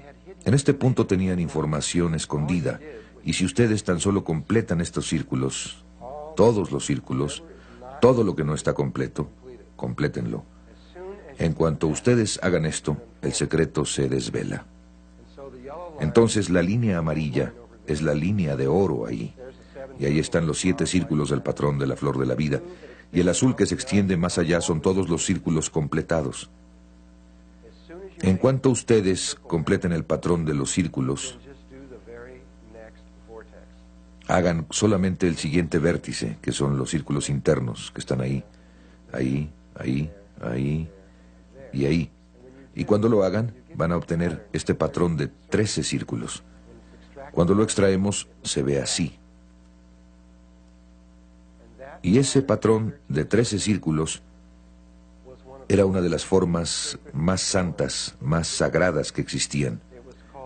en este punto tenían información escondida, y si ustedes tan solo completan estos círculos, todos los círculos, todo lo que no está completo, complétenlo. En cuanto ustedes hagan esto, el secreto se desvela. Entonces la línea amarilla es la línea de oro ahí. Y ahí están los 7 círculos del patrón de la flor de la vida. Y el azul que se extiende más allá son todos los círculos completados. En cuanto ustedes completen el patrón de los círculos, hagan solamente el siguiente vértice, que son los círculos internos, que están ahí, ahí, ahí, ahí y ahí. Y cuando lo hagan, van a obtener este patrón de 13 círculos. Cuando lo extraemos, se ve así. Y ese patrón de 13 círculos era una de las formas más santas, más sagradas que existían.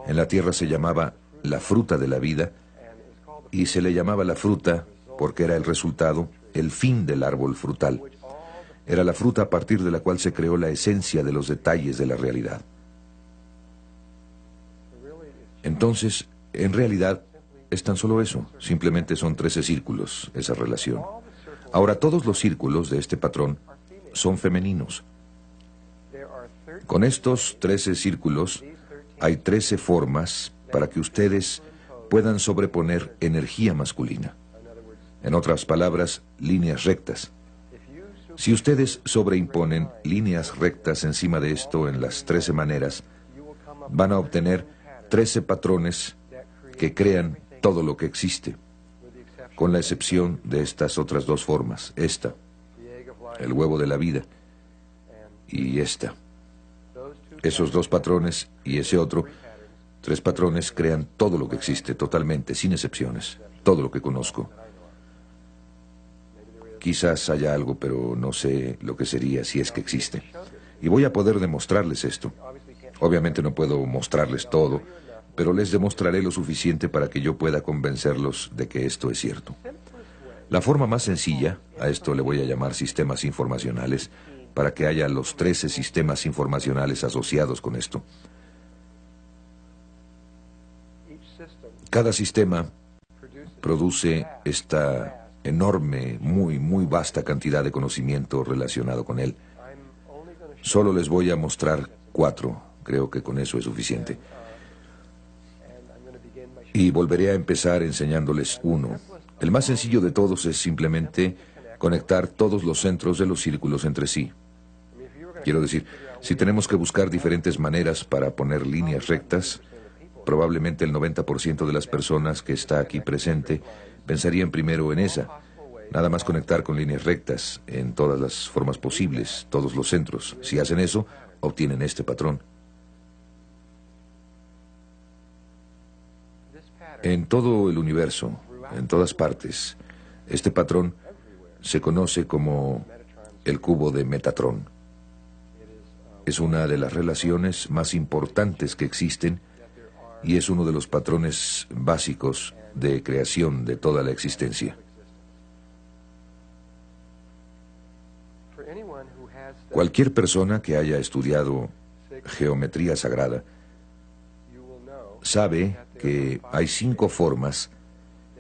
En la tierra se llamaba la fruta de la vida, y se le llamaba la fruta porque era el resultado, el fin del árbol frutal. Era la fruta a partir de la cual se creó la esencia de los detalles de la realidad. Entonces, en realidad, es tan solo eso. Simplemente son 13 círculos, esa relación. Ahora, todos los círculos de este patrón son femeninos. Con estos 13 círculos, hay 13 formas para que ustedes puedan sobreponer energía masculina. En otras palabras, líneas rectas. Si ustedes sobreimponen líneas rectas encima de esto en las 13 maneras, van a obtener 13 patrones que crean todo lo que existe, con la excepción de estas otras dos formas, esta, el huevo de la vida, y esta. Esos dos patrones y ese otro, 3 patrones crean todo lo que existe, totalmente, sin excepciones, todo lo que conozco. Quizás haya algo, pero no sé lo que sería si es que existe. Y voy a poder demostrarles esto. Obviamente no puedo mostrarles todo, pero les demostraré lo suficiente para que yo pueda convencerlos de que esto es cierto. La forma más sencilla, a esto le voy a llamar sistemas informacionales, para que haya los 13 sistemas informacionales asociados con esto. Cada sistema produce esta enorme, muy vasta cantidad de conocimiento relacionado con él. Solo les voy a mostrar 4. Creo que con eso es suficiente. Y volveré a empezar enseñándoles uno. El más sencillo de todos es simplemente conectar todos los centros de los círculos entre sí. Quiero decir, si tenemos que buscar diferentes maneras para poner líneas rectas, probablemente el 90% de las personas que está aquí presente pensarían primero en esa. Nada más conectar con líneas rectas en todas las formas posibles, todos los centros. Si hacen eso, obtienen este patrón. En todo el universo, en todas partes, este patrón se conoce como el cubo de Metatron. Es una de las relaciones más importantes que existen y es uno de los patrones básicos de creación de toda la existencia. Cualquier persona que haya estudiado geometría sagrada sabe que hay 5 formas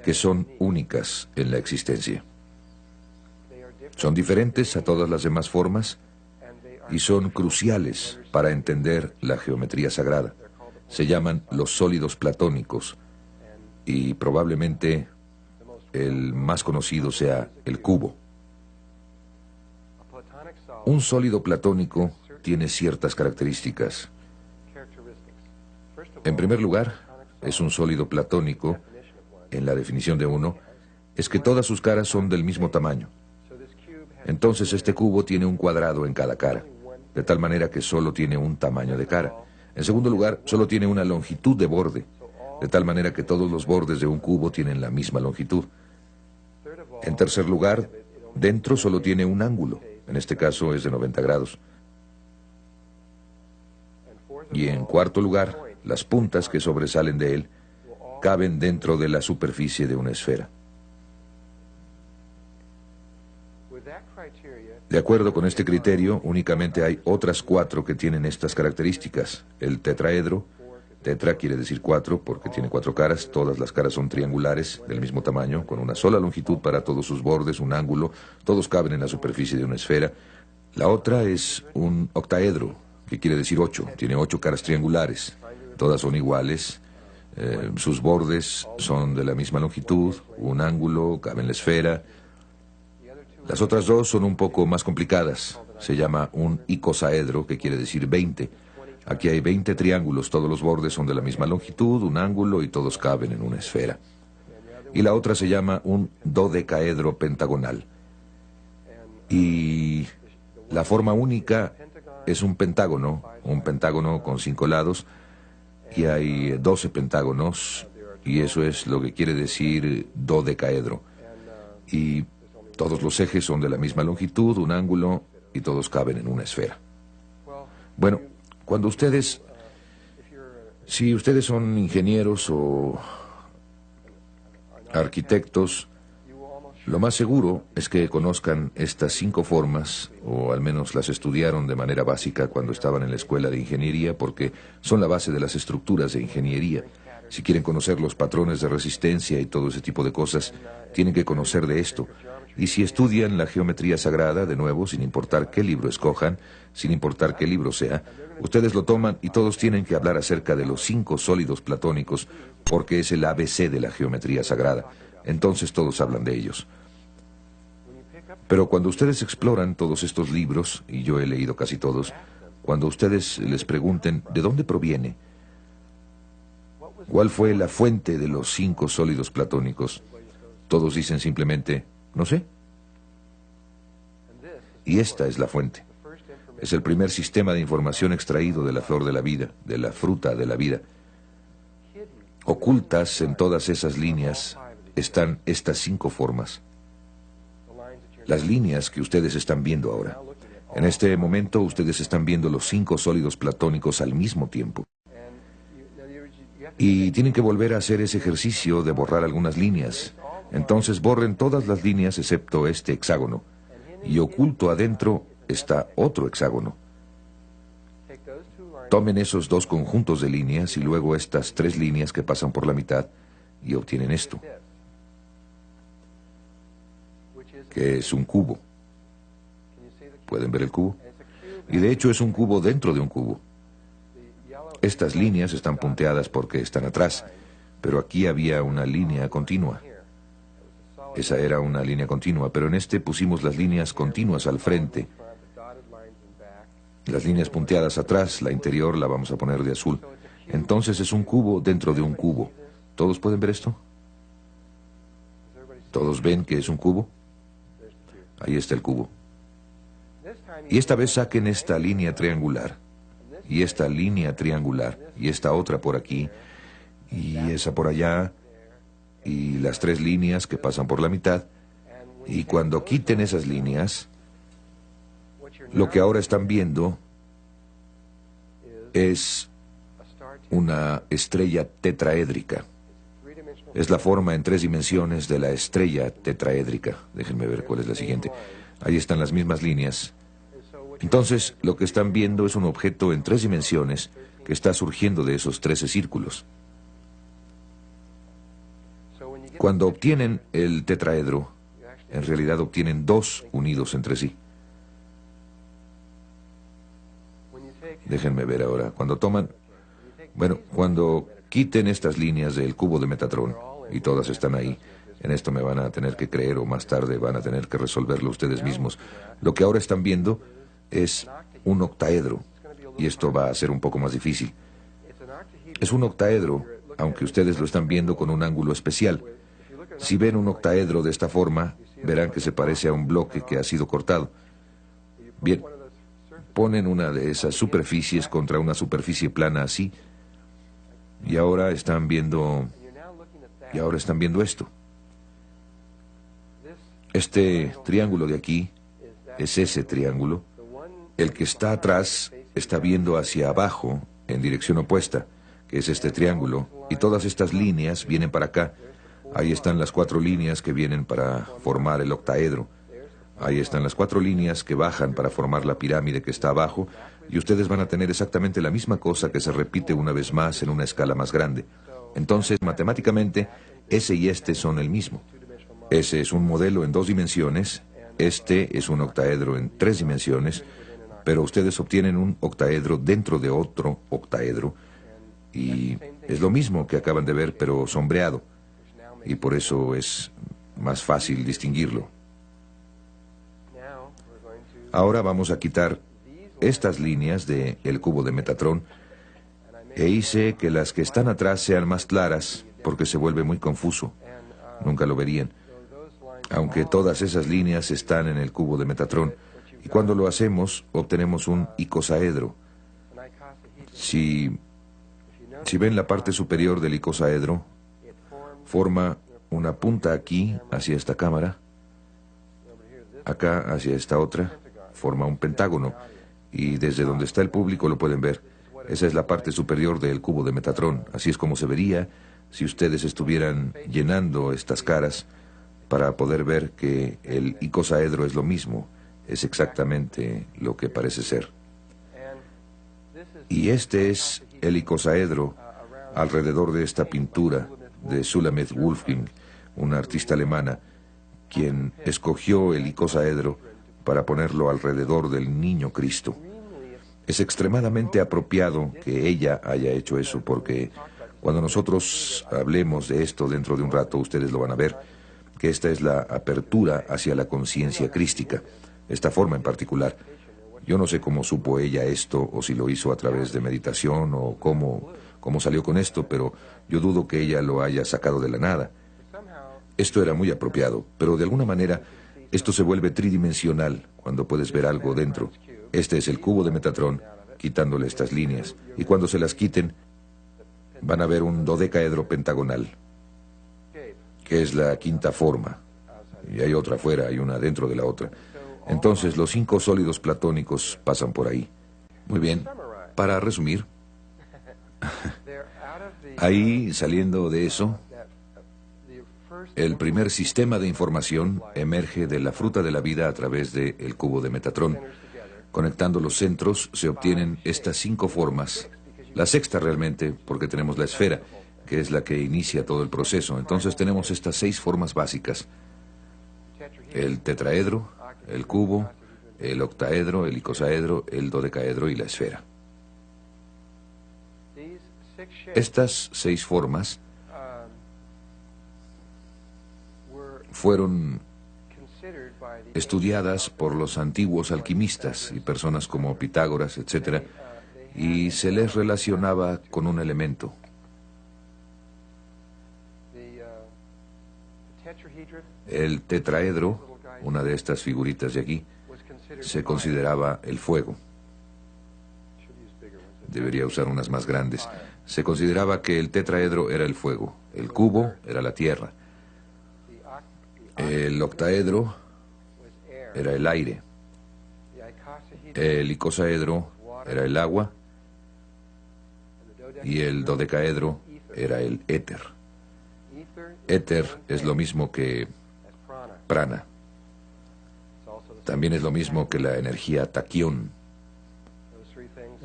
que son únicas en la existencia. Son diferentes a todas las demás formas y son cruciales para entender la geometría sagrada. Se llaman los sólidos platónicos y probablemente el más conocido sea el cubo. Un sólido platónico tiene ciertas características. En primer lugar, es un sólido platónico, en la definición de uno, es que todas sus caras son del mismo tamaño. Entonces este cubo tiene un cuadrado en cada cara, de tal manera que solo tiene un tamaño de cara. En segundo lugar, solo tiene una longitud de borde, de tal manera que todos los bordes de un cubo tienen la misma longitud. En tercer lugar, dentro solo tiene un ángulo, en este caso es de 90 grados. Y en cuarto lugar, las puntas que sobresalen de él caben dentro de la superficie de una esfera. De acuerdo con este criterio, únicamente hay otras 4 que tienen estas características. El tetraedro, tetra quiere decir 4 porque tiene 4 caras, todas las caras son triangulares del mismo tamaño, con una sola longitud para todos sus bordes, un ángulo, todos caben en la superficie de una esfera. La otra es un octaedro, que quiere decir 8, tiene 8 caras triangulares, todas son iguales, sus bordes son de la misma longitud, un ángulo, cabe en la esfera. Las otras 2 son un poco más complicadas. Se llama un icosaedro, que quiere decir 20. Aquí hay 20 triángulos, todos los bordes son de la misma longitud, un ángulo y todos caben en una esfera. Y la otra se llama un dodecaedro pentagonal. Y la forma única es un pentágono con 5 lados, y hay 12 pentágonos, y eso es lo que quiere decir dodecaedro. Y todos los ejes son de la misma longitud, un ángulo, y todos caben en una esfera. Bueno, cuando si ustedes son ingenieros o arquitectos, lo más seguro es que conozcan estas 5 formas, o al menos las estudiaron de manera básica cuando estaban en la escuela de ingeniería, porque son la base de las estructuras de ingeniería. Si quieren conocer los patrones de resistencia y todo ese tipo de cosas, tienen que conocer de esto. Y si estudian la geometría sagrada, de nuevo, sin importar qué libro escojan, sin importar qué libro sea, ustedes lo toman y todos tienen que hablar acerca de los 5 sólidos platónicos, porque es el ABC de la geometría sagrada. Entonces todos hablan de ellos. Pero cuando ustedes exploran todos estos libros, y yo he leído casi todos, cuando ustedes les pregunten de dónde proviene, cuál fue la fuente de los 5 sólidos platónicos, todos dicen simplemente, no sé. Y esta es la fuente. Es el primer sistema de información extraído de la flor de la vida, de la fruta de la vida. Ocultas en todas esas líneas están estas 5 formas. Las líneas que ustedes están viendo ahora. En este momento ustedes están viendo los 5 sólidos platónicos al mismo tiempo. Y tienen que volver a hacer ese ejercicio de borrar algunas líneas. Entonces borren todas las líneas excepto este hexágono. Y oculto adentro está otro hexágono. Tomen esos 2 conjuntos de líneas y luego estas 3 líneas que pasan por la mitad y obtienen esto, que es un cubo. ¿Pueden ver el cubo? Y de hecho es un cubo dentro de un cubo. Estas líneas están punteadas porque están atrás, pero aquí había una línea continua. Esa era una línea continua, pero en este pusimos las líneas continuas al frente. Las líneas punteadas atrás, la interior la vamos a poner de azul. Entonces es un cubo dentro de un cubo. ¿Todos pueden ver esto? ¿Todos ven que es un cubo? Ahí está el cubo. Y esta vez saquen esta línea triangular, y esta línea triangular, y esta otra por aquí, y esa por allá, y las 3 líneas que pasan por la mitad. Y cuando quiten esas líneas, lo que ahora están viendo es una estrella tetraédrica. Es la forma en 3 dimensiones de la estrella tetraédrica. Déjenme ver cuál es la siguiente. Ahí están las mismas líneas. Entonces, lo que están viendo es un objeto en 3 dimensiones que está surgiendo de esos 13 círculos. Cuando obtienen el tetraedro, en realidad obtienen 2 unidos entre sí. Déjenme ver ahora. Cuando quiten estas líneas del cubo de Metatrón, y todas están ahí, en esto me van a tener que creer o más tarde van a tener que resolverlo ustedes mismos. Lo que ahora están viendo es un octaedro, y esto va a ser un poco más difícil. Es un octaedro, aunque ustedes lo están viendo con un ángulo especial. Si ven un octaedro de esta forma, verán que se parece a un bloque que ha sido cortado. Bien, ponen una de esas superficies contra una superficie plana así, y ahora están viendo esto. Este triángulo de aquí es ese triángulo. El que está atrás está viendo hacia abajo en dirección opuesta, que es este triángulo, y todas estas líneas vienen para acá. Ahí están las 4 líneas que vienen para formar el octaedro. Ahí están las 4 líneas que bajan para formar la pirámide que está abajo, y ustedes van a tener exactamente la misma cosa que se repite una vez más en una escala más grande. Entonces, matemáticamente, ese y este son el mismo. Ese es un modelo en 2 dimensiones, este es un octaedro en 3 dimensiones, pero ustedes obtienen un octaedro dentro de otro octaedro, y es lo mismo que acaban de ver, pero sombreado, y por eso es más fácil distinguirlo. Ahora vamos a quitar estas líneas del cubo de Metatrón, e hice que las que están atrás sean más claras, porque se vuelve muy confuso. Nunca lo verían. Aunque todas esas líneas están en el cubo de Metatrón, y cuando lo hacemos, obtenemos un icosaedro. Si ven la parte superior del icosaedro, forma una punta aquí, hacia esta cámara, acá, hacia esta otra, forma un pentágono, y desde donde está el público lo pueden ver. Esa es la parte superior del cubo de Metatrón. Así es como se vería si ustedes estuvieran llenando estas caras para poder ver que el icosaedro es lo mismo, es exactamente lo que parece ser. Y este es el icosaedro alrededor de esta pintura de Sulamith Wolfgang, una artista alemana, quien escogió el icosaedro para ponerlo alrededor del niño Cristo. Es extremadamente apropiado que ella haya hecho eso, porque cuando nosotros hablemos de esto dentro de un rato, ustedes lo van a ver, que esta es la apertura hacia la conciencia crística, esta forma en particular. Yo no sé cómo supo ella esto, o si lo hizo a través de meditación, o cómo salió con esto, pero yo dudo que ella lo haya sacado de la nada. Esto era muy apropiado, pero de alguna manera esto se vuelve tridimensional cuando puedes ver algo dentro. Este es el cubo de Metatron, quitándole estas líneas, y cuando se las quiten, van a ver un dodecaedro pentagonal, que es la quinta forma, y hay otra afuera, hay una dentro de la otra. Entonces los 5 sólidos platónicos pasan por ahí. Muy bien, para resumir, ahí, saliendo de eso, el primer sistema de información emerge de la fruta de la vida a través del cubo de Metatron. Conectando los centros se obtienen estas 5 formas, la sexta realmente, porque tenemos la esfera, que es la que inicia todo el proceso. Entonces tenemos estas 6 formas básicas: el tetraedro, el cubo, el octaedro, el icosaedro, el dodecaedro y la esfera. Estas 6 formas fueron estudiadas por los antiguos alquimistas y personas como Pitágoras, etc., y se les relacionaba con un elemento. El tetraedro, una de estas figuritas de aquí, se consideraba el fuego. Debería usar unas más grandes. Se consideraba que el tetraedro era el fuego, el cubo era la tierra, el octaedro era el aire, el icosaedro era el agua y el dodecaedro era el éter. Éter es lo mismo que prana. También es lo mismo que la energía taquión.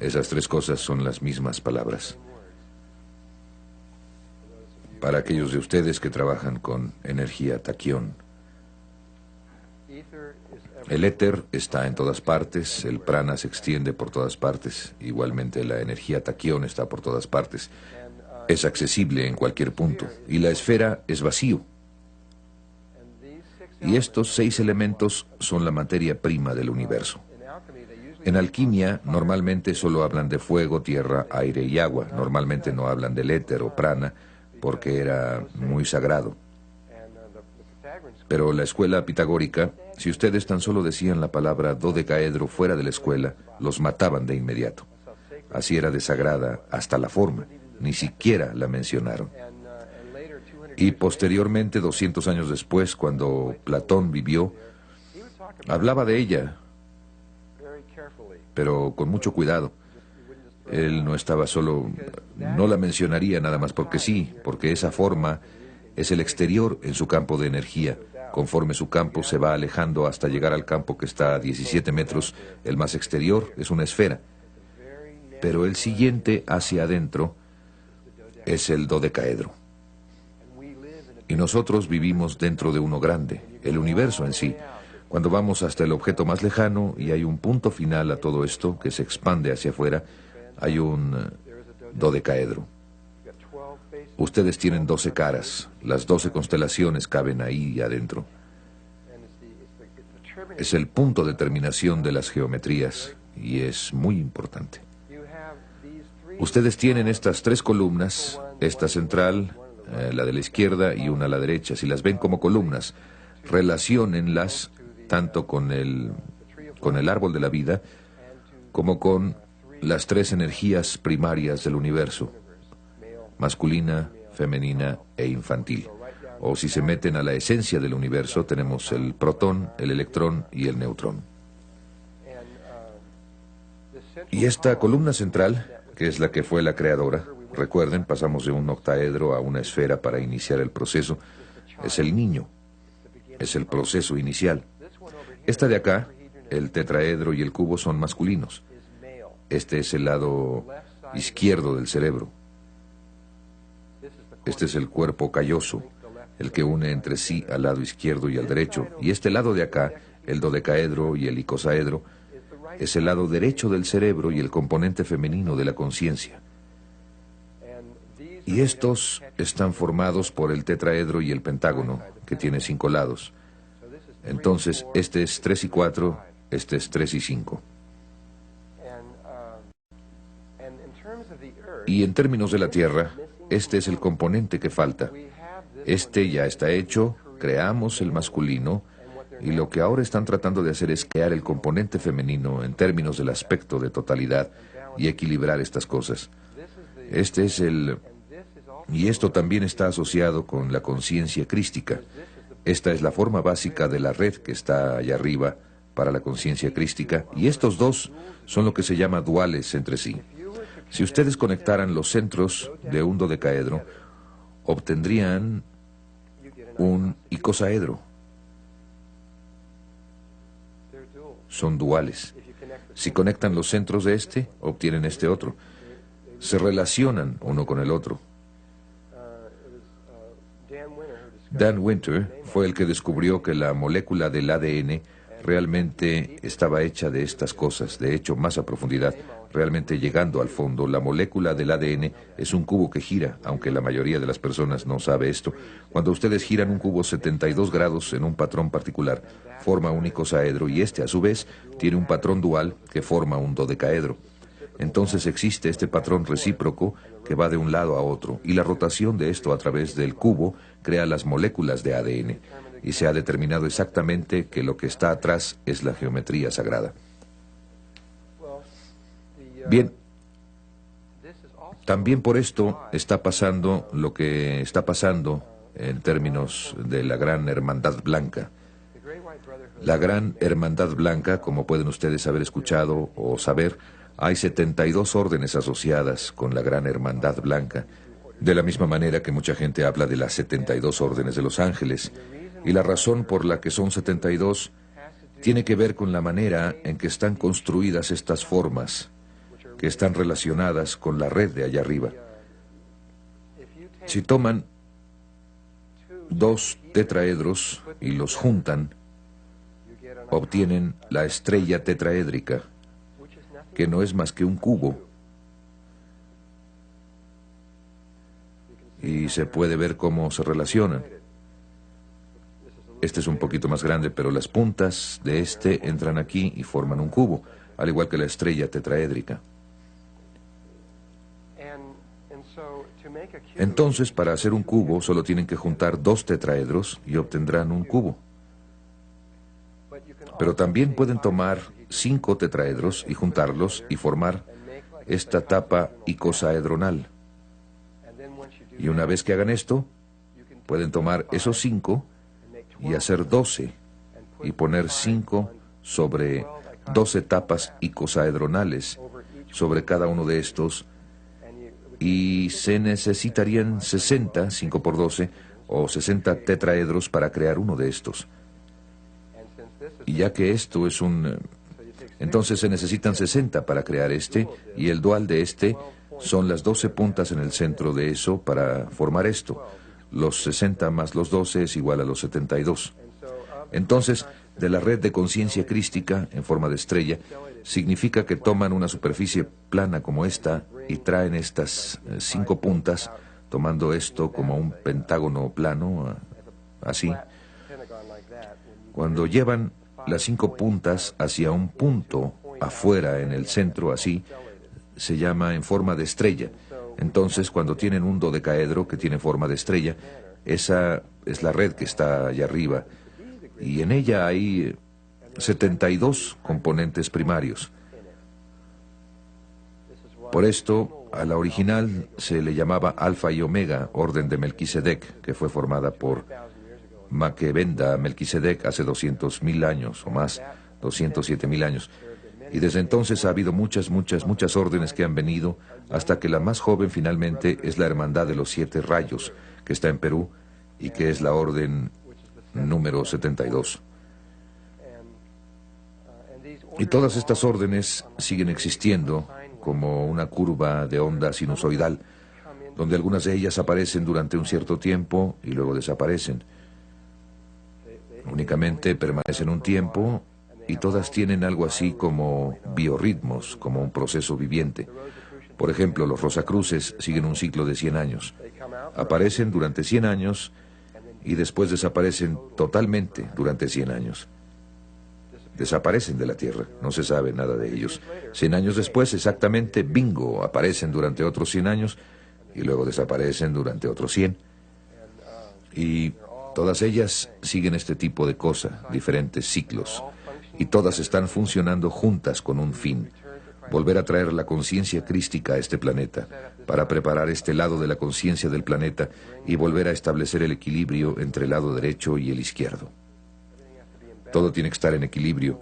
Esas 3 cosas son las mismas palabras. Para aquellos de ustedes que trabajan con energía taquión, el éter está en todas partes, el prana se extiende por todas partes, igualmente la energía taquión está por todas partes. Es accesible en cualquier punto, y la esfera es vacío. Y estos 6 elementos son la materia prima del universo. En alquimia, normalmente solo hablan de fuego, tierra, aire y agua. Normalmente no hablan del éter o prana, porque era muy sagrado. Pero la escuela pitagórica, si ustedes tan solo decían la palabra dodecaedro fuera de la escuela, los mataban de inmediato. Así era de sagrada hasta la forma, ni siquiera la mencionaron. Y posteriormente, 200 años después, cuando Platón vivió, hablaba de ella, pero con mucho cuidado. Él no estaba solo, no la mencionaría nada más porque sí, porque esa forma es el exterior en su campo de energía. Conforme su campo se va alejando hasta llegar al campo que está a 17 metros, el más exterior es una esfera. Pero el siguiente hacia adentro es el dodecaedro. Y nosotros vivimos dentro de uno grande, el universo en sí. Cuando vamos hasta el objeto más lejano y hay un punto final a todo esto que se expande hacia afuera, hay un dodecaedro. Ustedes tienen 12 caras, las 12 constelaciones caben ahí adentro. Es el punto de terminación de las geometrías y es muy importante. Ustedes tienen estas 3 columnas, esta central, la de la izquierda y una a la derecha. Si las ven como columnas, relaciónenlas tanto con el árbol de la vida como con las 3 energías primarias del universo: masculina, femenina e infantil. O si se meten a la esencia del universo, tenemos el protón, el electrón y el neutrón. Y esta columna central, que es la que fue la creadora, recuerden, pasamos de un octaedro a una esfera para iniciar el proceso, es el niño, es el proceso inicial. Esta de acá, el tetraedro y el cubo, son masculinos. Este es el lado izquierdo del cerebro. Este es el cuerpo calloso, el que une entre sí al lado izquierdo y al derecho. Y este lado de acá, el dodecaedro y el icosaedro, es el lado derecho del cerebro y el componente femenino de la conciencia. Y estos están formados por el tetraedro y el pentágono, que tiene 5 lados. Entonces, este es 3 y 4, este es 3 y 5. Y en términos de la Tierra, este es el componente que falta. Este ya está hecho, creamos el masculino, y lo que ahora están tratando de hacer es crear el componente femenino en términos del aspecto de totalidad y equilibrar estas cosas. Este es el... Y esto también está asociado con la conciencia crística. Esta es la forma básica de la red que está allá arriba para la conciencia crística, y estos dos son lo que se llama duales entre sí. Si ustedes conectaran los centros de un dodecaedro, obtendrían un icosaedro. Son duales. Si conectan los centros de este, obtienen este otro. Se relacionan uno con el otro. Dan Winter fue el que descubrió que la molécula del ADN realmente estaba hecha de estas cosas, de hecho, más a profundidad, realmente llegando al fondo. La molécula del ADN es un cubo que gira, aunque la mayoría de las personas no sabe esto. Cuando ustedes giran un cubo 72 grados en un patrón particular, forma un icosaedro, y este, a su vez, tiene un patrón dual que forma un dodecaedro. Entonces existe este patrón recíproco que va de un lado a otro, y la rotación de esto a través del cubo crea las moléculas de ADN, y se ha determinado exactamente que lo que está atrás es la geometría sagrada. Bien, también por esto está pasando lo que está pasando en términos de la Gran Hermandad Blanca. La Gran Hermandad Blanca, como pueden ustedes haber escuchado o saber, hay 72 órdenes asociadas con la Gran Hermandad Blanca, de la misma manera que mucha gente habla de las 72 órdenes de los ángeles, y la razón por la que son 72 tiene que ver con la manera en que están construidas estas formas, que están relacionadas con la red de allá arriba. Si toman 2 tetraedros y los juntan, obtienen la estrella tetraédrica, que no es más que un cubo. Y se puede ver cómo se relacionan. Este es un poquito más grande, pero las puntas de este entran aquí y forman un cubo, al igual que la estrella tetraédrica. Entonces, para hacer un cubo, solo tienen que juntar 2 tetraedros y obtendrán un cubo. Pero también pueden tomar 5 tetraedros y juntarlos y formar esta tapa icosaedronal. Y una vez que hagan esto, pueden tomar esos 5 y hacer 12 y poner 5 sobre 12 tapas icosaedronales sobre cada uno de estos, y se necesitarían 60, 5 por 12, o 60 tetraedros para crear uno de estos. Y ya que esto es entonces se necesitan 60 para crear este, y el dual de este son las 12 puntas en el centro de eso para formar esto. Los 60 más los 12 es igual a los 72. Entonces, de la red de conciencia crística en forma de estrella, significa que toman una superficie plana como esta y traen estas 5 puntas, tomando esto como un pentágono plano, así. Cuando llevan las 5 puntas hacia un punto afuera en el centro, así, se llama en forma de estrella. Entonces, cuando tienen un dodecaedro que tiene forma de estrella, esa es la red que está allá arriba, y en ella hay 72 componentes primarios. Por esto, a la original se le llamaba Alfa y Omega, orden de Melquisedec, que fue formada por Maquebenda Melquisedec hace 200.000 años o más, 207.000 años. Y desde entonces ha habido muchas órdenes que han venido, hasta que la más joven finalmente es la Hermandad de los 7 Rayos, que está en Perú, y que es la orden número 72. Y todas estas órdenes siguen existiendo como una curva de onda sinusoidal, donde algunas de ellas aparecen durante un cierto tiempo y luego desaparecen. Únicamente permanecen un tiempo y todas tienen algo así como biorritmos, como un proceso viviente. Por ejemplo, los rosacruces siguen un ciclo de 100 años. Aparecen durante 100 años y después desaparecen totalmente durante 100 años. Desaparecen de la Tierra, no se sabe nada de ellos. 100 años después, exactamente, bingo, aparecen durante otros 100 años y luego desaparecen durante otros 100. Y todas ellas siguen este tipo de cosa, diferentes ciclos. Y todas están funcionando juntas con un fin: volver a traer la conciencia crística a este planeta, para preparar este lado de la conciencia del planeta y volver a establecer el equilibrio entre el lado derecho y el izquierdo. Todo tiene que estar en equilibrio,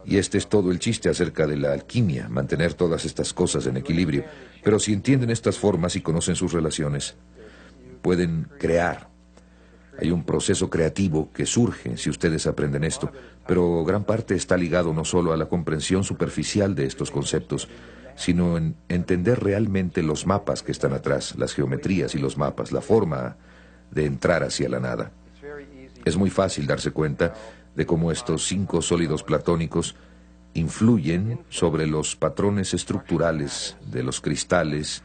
y este es todo el chiste acerca de la alquimia, mantener todas estas cosas en equilibrio. Pero si entienden estas formas y conocen sus relaciones, pueden crear. Hay un proceso creativo que surge si ustedes aprenden esto, pero gran parte está ligado no solo a la comprensión superficial de estos conceptos, sino en entender realmente los mapas que están atrás, las geometrías y los mapas, la forma de entrar hacia la nada. Es muy fácil darse cuenta de cómo estos 5 sólidos platónicos influyen sobre los patrones estructurales de los cristales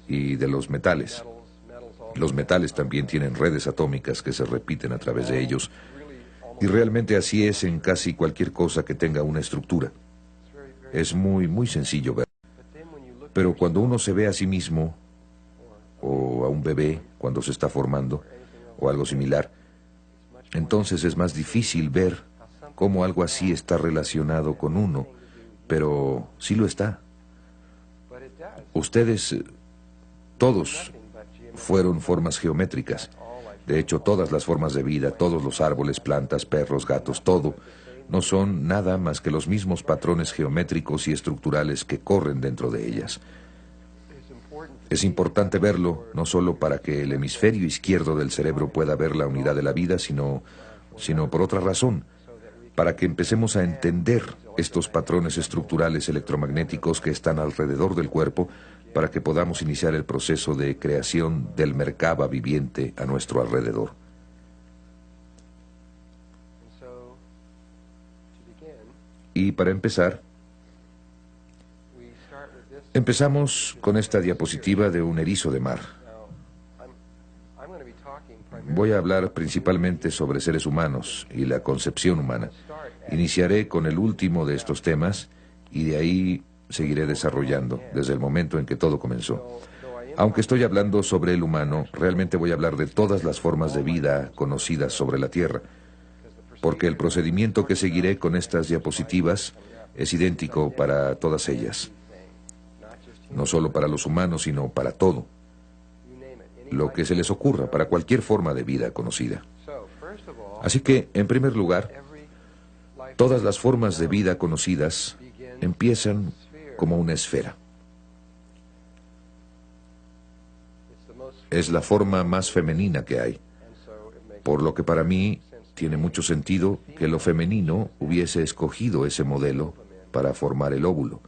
y de los metales. Los metales también tienen redes atómicas que se repiten a través de ellos, y realmente así es en casi cualquier cosa que tenga una estructura. Es muy sencillo ver. Pero cuando uno se ve a sí mismo, o a un bebé cuando se está formando, o algo similar, entonces es más difícil ver cómo algo así está relacionado con uno, pero sí lo está. Ustedes, todos, fueron formas geométricas. De hecho, todas las formas de vida, todos los árboles, plantas, perros, gatos, todo, no son nada más que los mismos patrones geométricos y estructurales que corren dentro de ellas. Es importante verlo, no solo para que el hemisferio izquierdo del cerebro pueda ver la unidad de la vida, sino por otra razón, para que empecemos a entender estos patrones estructurales electromagnéticos que están alrededor del cuerpo, para que podamos iniciar el proceso de creación del Merkaba viviente a nuestro alrededor. Y para empezar, empezamos con esta diapositiva de un erizo de mar. Voy a hablar principalmente sobre seres humanos y la concepción humana. Iniciaré con el último de estos temas y de ahí seguiré desarrollando desde el momento en que todo comenzó. Aunque estoy hablando sobre el humano, realmente voy a hablar de todas las formas de vida conocidas sobre la Tierra, porque el procedimiento que seguiré con estas diapositivas es idéntico para todas ellas. No solo para los humanos, sino para todo. Lo que se les ocurra, para cualquier forma de vida conocida. Así que, en primer lugar, todas las formas de vida conocidas empiezan como una esfera. Es la forma más femenina que hay, por lo que para mí tiene mucho sentido que lo femenino hubiese escogido ese modelo para formar el óvulo.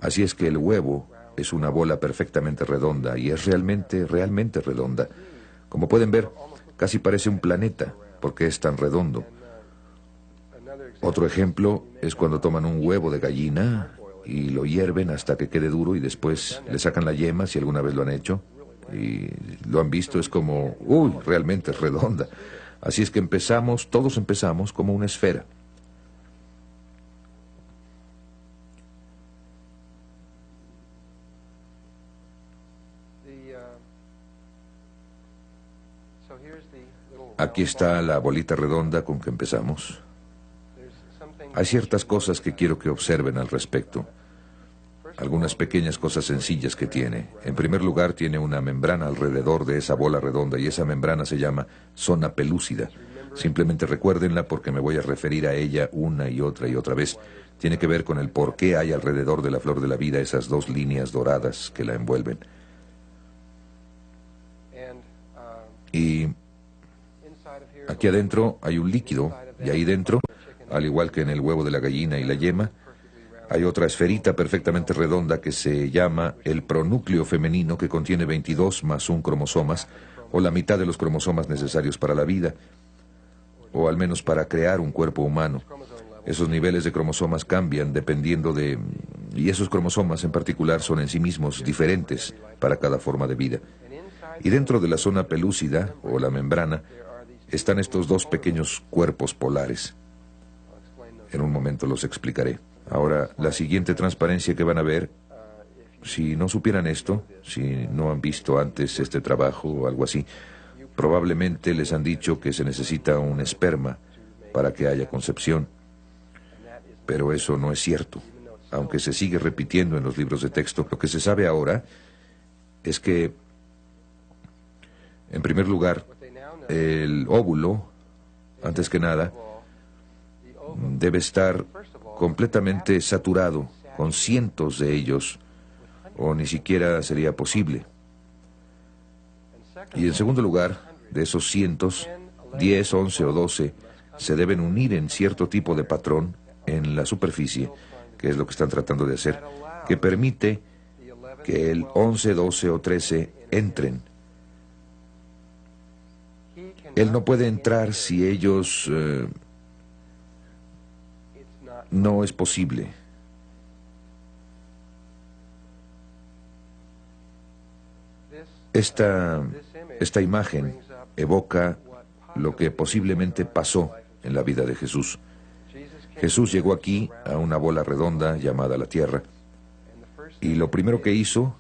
Así es que el huevo es una bola perfectamente redonda y es realmente redonda. Como pueden ver, casi parece un planeta porque es tan redondo. Otro ejemplo es cuando toman un huevo de gallina y lo hierven hasta que quede duro y después le sacan la yema, si alguna vez lo han hecho, y lo han visto, es como, realmente es redonda. Así es que todos empezamos como una esfera. Aquí está la bolita redonda con que empezamos. Hay ciertas cosas que quiero que observen al respecto. Algunas pequeñas cosas sencillas que tiene. En primer lugar, tiene una membrana alrededor de esa bola redonda y esa membrana se llama zona pelúcida. Simplemente recuérdenla porque me voy a referir a ella una y otra vez. Tiene que ver con el por qué hay alrededor de la flor de la vida esas 2 líneas doradas que la envuelven. Y aquí adentro hay un líquido, y ahí dentro, al igual que en el huevo de la gallina y la yema, Hay otra esferita perfectamente redonda que se llama el pronúcleo femenino, que contiene 22 más un cromosomas, o la mitad de los cromosomas necesarios para la vida, o al menos para crear un cuerpo humano. Esos niveles de cromosomas cambian dependiendo de... y esos cromosomas en particular son en sí mismos diferentes para cada forma de vida. Y dentro de la zona pelúcida, o la membrana, están estos dos pequeños cuerpos polares. En un momento los explicaré. Ahora, la siguiente transparencia que van a ver, si no supieran esto, si no han visto antes este trabajo o algo así, probablemente les han dicho que se necesita un esperma para que haya concepción. Pero eso no es cierto. Aunque se sigue repitiendo en los libros de texto, lo que se sabe ahora es que, en primer lugar, el óvulo, antes que nada, debe estar completamente saturado con cientos de ellos, o ni siquiera sería posible. Y en segundo lugar, de esos cientos, 10, 11 o 12 se deben unir en cierto tipo de patrón en la superficie, que es lo que están tratando de hacer, que permite que el 11, 12 o 13 entren. Él no puede entrar si ellos... no es posible. Esta imagen evoca lo que posiblemente pasó en la vida de Jesús. Jesús llegó aquí a una bola redonda llamada la Tierra, y lo primero que hizo,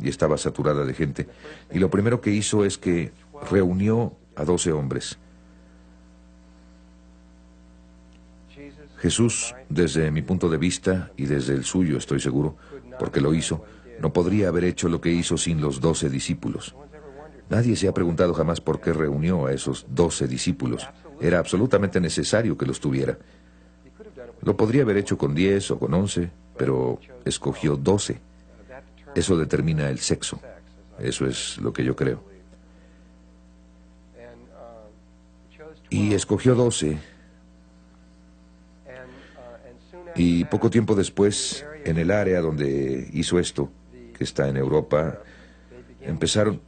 y estaba saturada de gente, y lo primero que hizo es que reunió a 12 hombres. Jesús, desde mi punto de vista, y desde el suyo estoy seguro, porque lo hizo, no podría haber hecho lo que hizo sin los 12 discípulos. Nadie se ha preguntado jamás por qué reunió a esos 12 discípulos. Era absolutamente necesario que los tuviera. Lo podría haber hecho con 10 o con 11, pero escogió 12. Eso determina el sexo. Eso es lo que yo creo. Y escogió 12. Y poco tiempo después, en el área donde hizo esto, que está en Europa, empezaron...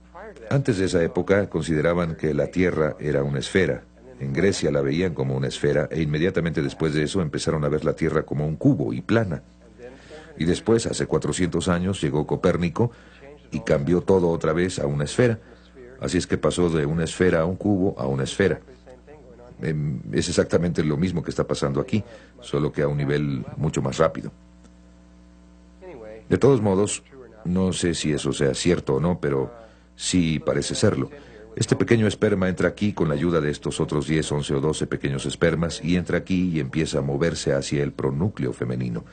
Antes de esa época consideraban que la Tierra era una esfera. En Grecia la veían como una esfera, e inmediatamente después de eso empezaron a ver la Tierra como un cubo y plana. Y después, hace 400 años, llegó Copérnico y cambió todo otra vez a una esfera. Así es que pasó de una esfera a un cubo a una esfera. Es exactamente lo mismo que está pasando aquí, solo que a un nivel mucho más rápido. De todos modos, no sé si eso sea cierto o no, pero sí parece serlo. Este pequeño esperma entra aquí con la ayuda de estos otros 10, 11 o 12 pequeños espermas, y entra aquí y empieza a moverse hacia el pronúcleo femenino.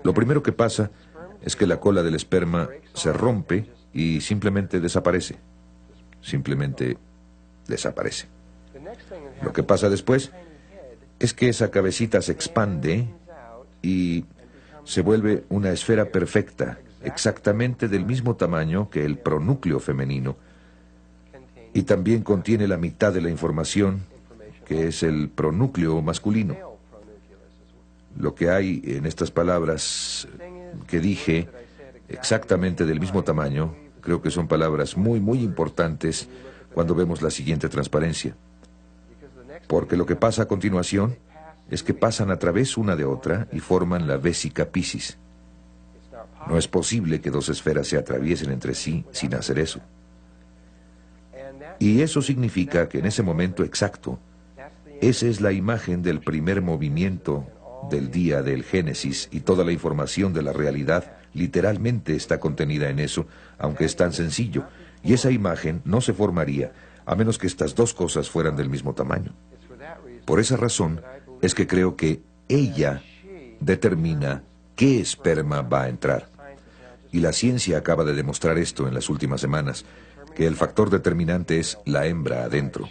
Lo primero que pasa es que la cola del esperma se rompe y simplemente desaparece. Simplemente desaparece. Lo que pasa después es que esa cabecita se expande y se vuelve una esfera perfecta, exactamente del mismo tamaño que el pronúcleo femenino, y también contiene la mitad de la información, que es el pronúcleo masculino. Lo que hay en estas palabras que dije, exactamente del mismo tamaño, creo que son palabras muy, muy importantes cuando vemos la siguiente transparencia. Porque lo que pasa a continuación es que pasan a través una de otra y forman la vésica Piscis. No es posible que dos esferas se atraviesen entre sí sin hacer eso. Y eso significa que en ese momento exacto, esa es la imagen del primer movimiento del día del Génesis, y toda la información de la realidad literalmente está contenida en eso, aunque es tan sencillo. Y esa imagen no se formaría a menos que estas dos cosas fueran del mismo tamaño. Por esa razón es que creo que ella determina qué esperma va a entrar. Y la ciencia acaba de demostrar esto en las últimas semanas, que el factor determinante es la hembra adentro.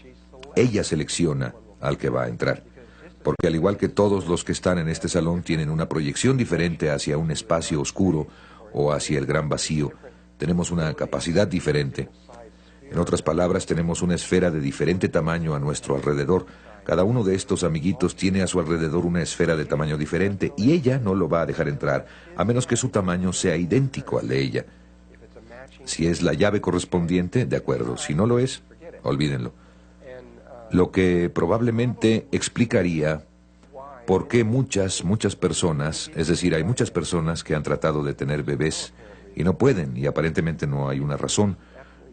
Ella selecciona al que va a entrar. Porque al igual que todos los que están en este salón tienen una proyección diferente hacia un espacio oscuro o hacia el gran vacío, tenemos una capacidad diferente. En otras palabras, tenemos una esfera de diferente tamaño a nuestro alrededor. Cada uno de estos amiguitos tiene a su alrededor una esfera de tamaño diferente y ella no lo va a dejar entrar, a menos que su tamaño sea idéntico al de ella. Si es la llave correspondiente, de acuerdo. Si no lo es, olvídenlo. Lo que probablemente explicaría por qué muchas personas, es decir, hay muchas personas que han tratado de tener bebés y no pueden, y aparentemente no hay una razón,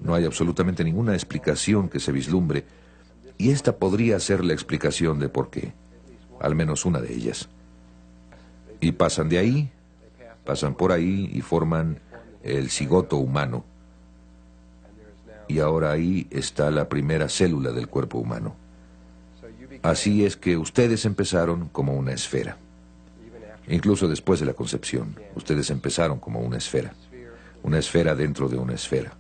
no hay absolutamente ninguna explicación que se vislumbre, y esta podría ser la explicación de por qué, al menos una de ellas. Y pasan de ahí, pasan por ahí y forman el cigoto humano. Y ahora ahí está la primera célula del cuerpo humano. Así es que ustedes empezaron como una esfera. Incluso después de la concepción, ustedes empezaron como una esfera dentro de una esfera.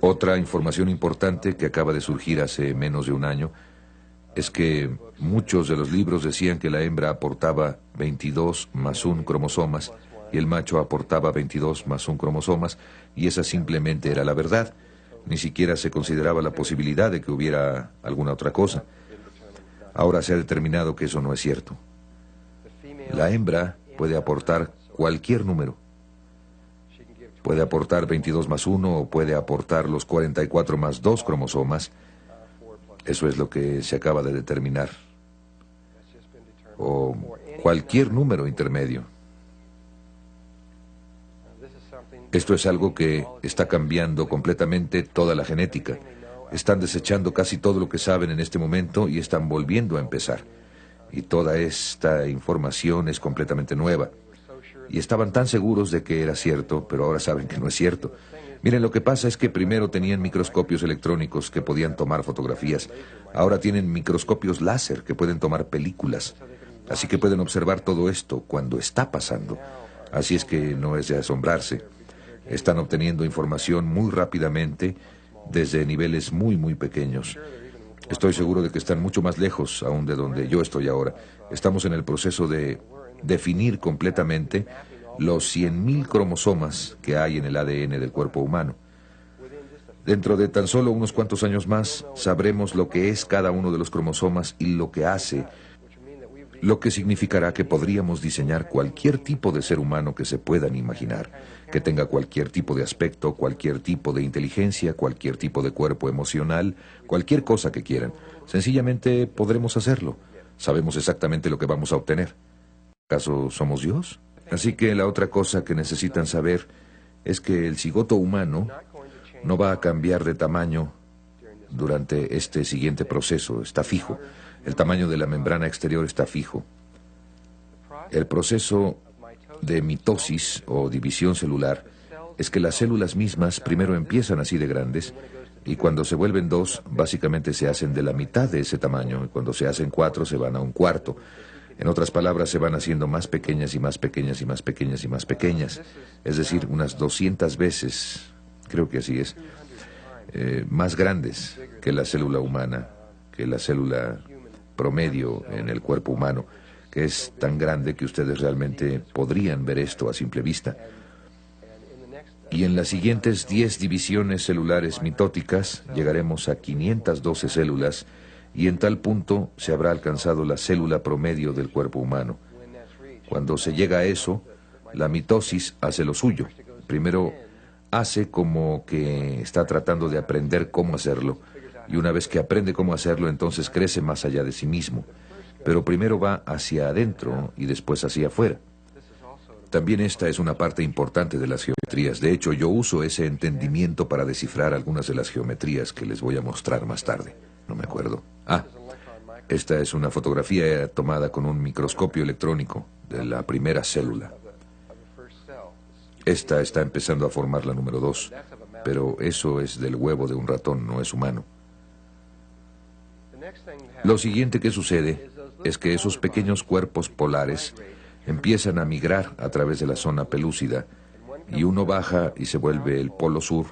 Otra información importante que acaba de surgir hace menos de un año es que muchos de los libros decían que la hembra aportaba 22 más 1 cromosomas y el macho aportaba 22 más 1 cromosomas, y esa simplemente era la verdad. Ni siquiera se consideraba la posibilidad de que hubiera alguna otra cosa. Ahora se ha determinado que eso no es cierto. La hembra puede aportar cualquier número. Puede aportar 22 más 1 o puede aportar los 44 más 2 cromosomas. Eso es lo que se acaba de determinar. O cualquier número intermedio. Esto es algo que está cambiando completamente toda la genética. Están desechando casi todo lo que saben en este momento y están volviendo a empezar. Y toda esta información es completamente nueva. Y estaban tan seguros de que era cierto, pero ahora saben que no es cierto. Miren, lo que pasa es que primero tenían microscopios electrónicos que podían tomar fotografías. Ahora tienen microscopios láser que pueden tomar películas. Así que pueden observar todo esto cuando está pasando. Así es que no es de asombrarse. Están obteniendo información muy rápidamente desde niveles muy pequeños. Estoy seguro de que están mucho más lejos aún de donde yo estoy ahora. Estamos en el proceso de definir completamente los 100.000 cromosomas que hay en el ADN del cuerpo humano. Dentro de tan solo unos cuantos años más, sabremos lo que es cada uno de los cromosomas y lo que hace, lo que significará que podríamos diseñar cualquier tipo de ser humano que se puedan imaginar, que tenga cualquier tipo de aspecto, cualquier tipo de inteligencia, cualquier tipo de cuerpo emocional, cualquier cosa que quieran. Sencillamente podremos hacerlo. Sabemos exactamente lo que vamos a obtener. ¿Acaso somos Dios? Así que la otra cosa que necesitan saber es que el cigoto humano no va a cambiar de tamaño durante este siguiente proceso. Está fijo. El tamaño de la membrana exterior está fijo. El proceso de mitosis o división celular es que las células mismas primero empiezan así de grandes y cuando se vuelven 2, básicamente se hacen de la mitad de ese tamaño, y cuando se hacen 4 se van a un cuarto. En otras palabras, se van haciendo más pequeñas y más pequeñas y más pequeñas y más pequeñas, es decir, unas 200 veces, creo que así es, más grandes que la célula humana, que la célula promedio en el cuerpo humano, que es tan grande que ustedes realmente podrían ver esto a simple vista. Y en las siguientes 10 divisiones celulares mitóticas llegaremos a 512 células y en tal punto se habrá alcanzado la célula promedio del cuerpo humano. Cuando se llega a eso, la mitosis hace lo suyo. Primero hace como que está tratando de aprender cómo hacerlo, y una vez que aprende cómo hacerlo, entonces crece más allá de sí mismo. Pero primero va hacia adentro y después hacia afuera. También esta es una parte importante de las geometrías. De hecho, yo uso ese entendimiento para descifrar algunas de las geometrías que les voy a mostrar más tarde. No me acuerdo. Esta es una fotografía tomada con un microscopio electrónico de la primera célula. Esta está empezando a formar la número 2, pero eso es del huevo de un ratón, no es humano. Lo siguiente que sucede es que esos pequeños cuerpos polares empiezan a migrar a través de la zona pelúcida, y uno baja y se vuelve el polo sur,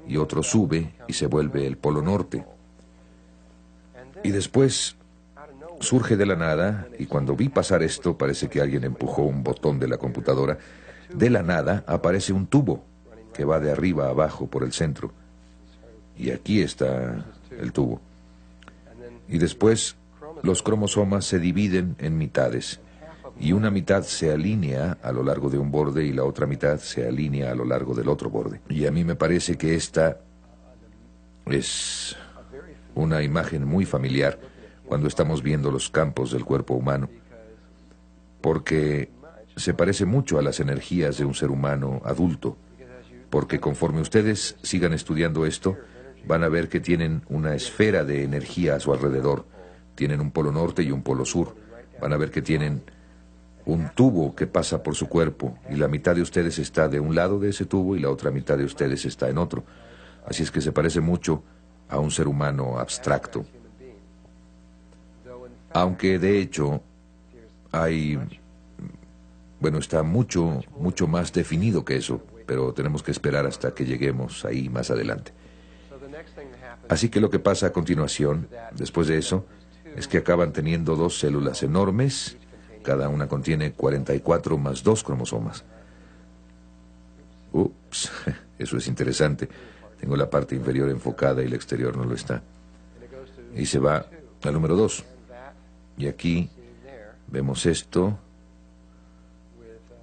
y otro sube y se vuelve el polo norte. Y después surge de la nada, y cuando vi pasar esto, parece que alguien empujó un botón de la computadora, de la nada aparece un tubo, que va de arriba a abajo por el centro. Y aquí está el tubo. Y después los cromosomas se dividen en mitades. Y una mitad se alinea a lo largo de un borde y la otra mitad se alinea a lo largo del otro borde. Y a mí me parece que esta es una imagen muy familiar cuando estamos viendo los campos del cuerpo humano, porque se parece mucho a las energías de un ser humano adulto, porque conforme ustedes sigan estudiando esto, van a ver que tienen una esfera de energía a su alrededor. Tienen un polo norte y un polo sur. Van a ver que tienen un tubo que pasa por su cuerpo, y la mitad de ustedes está de un lado de ese tubo y la otra mitad de ustedes está en otro. Así es que se parece mucho a un ser humano abstracto. Aunque de hecho está mucho más definido que eso, pero tenemos que esperar hasta que lleguemos ahí más adelante. Así que lo que pasa a continuación, después de eso, es que acaban teniendo dos células enormes. Cada una contiene 44 más 2 cromosomas. Ups, eso es interesante. Tengo la parte inferior enfocada y la exterior no lo está. Y se va al número 2. Y aquí vemos esto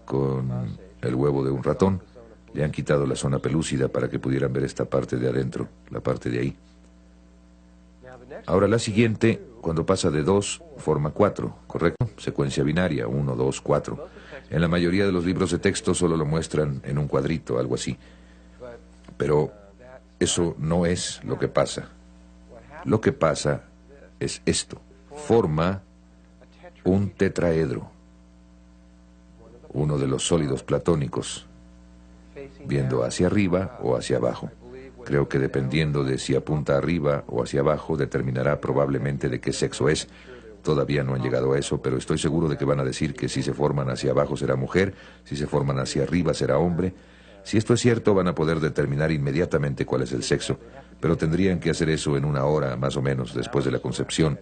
con el huevo de un ratón. Le han quitado la zona pelúcida para que pudieran ver esta parte de adentro, la parte de ahí. Ahora la siguiente, cuando pasa de 2, forma 4, ¿correcto? Secuencia binaria, 1, 2, 4. En la mayoría de los libros de texto solo lo muestran en un cuadrito, algo así. Pero eso no es lo que pasa. Lo que pasa es esto. Forma un tetraedro, uno de los sólidos platónicos, viendo hacia arriba o hacia abajo. Creo que dependiendo de si apunta arriba o hacia abajo, determinará probablemente de qué sexo es. Todavía no han llegado a eso, pero estoy seguro de que van a decir que si se forman hacia abajo será mujer, si se forman hacia arriba será hombre. Si esto es cierto, van a poder determinar inmediatamente cuál es el sexo, pero tendrían que hacer eso en 1 hora, más o menos, después de la concepción,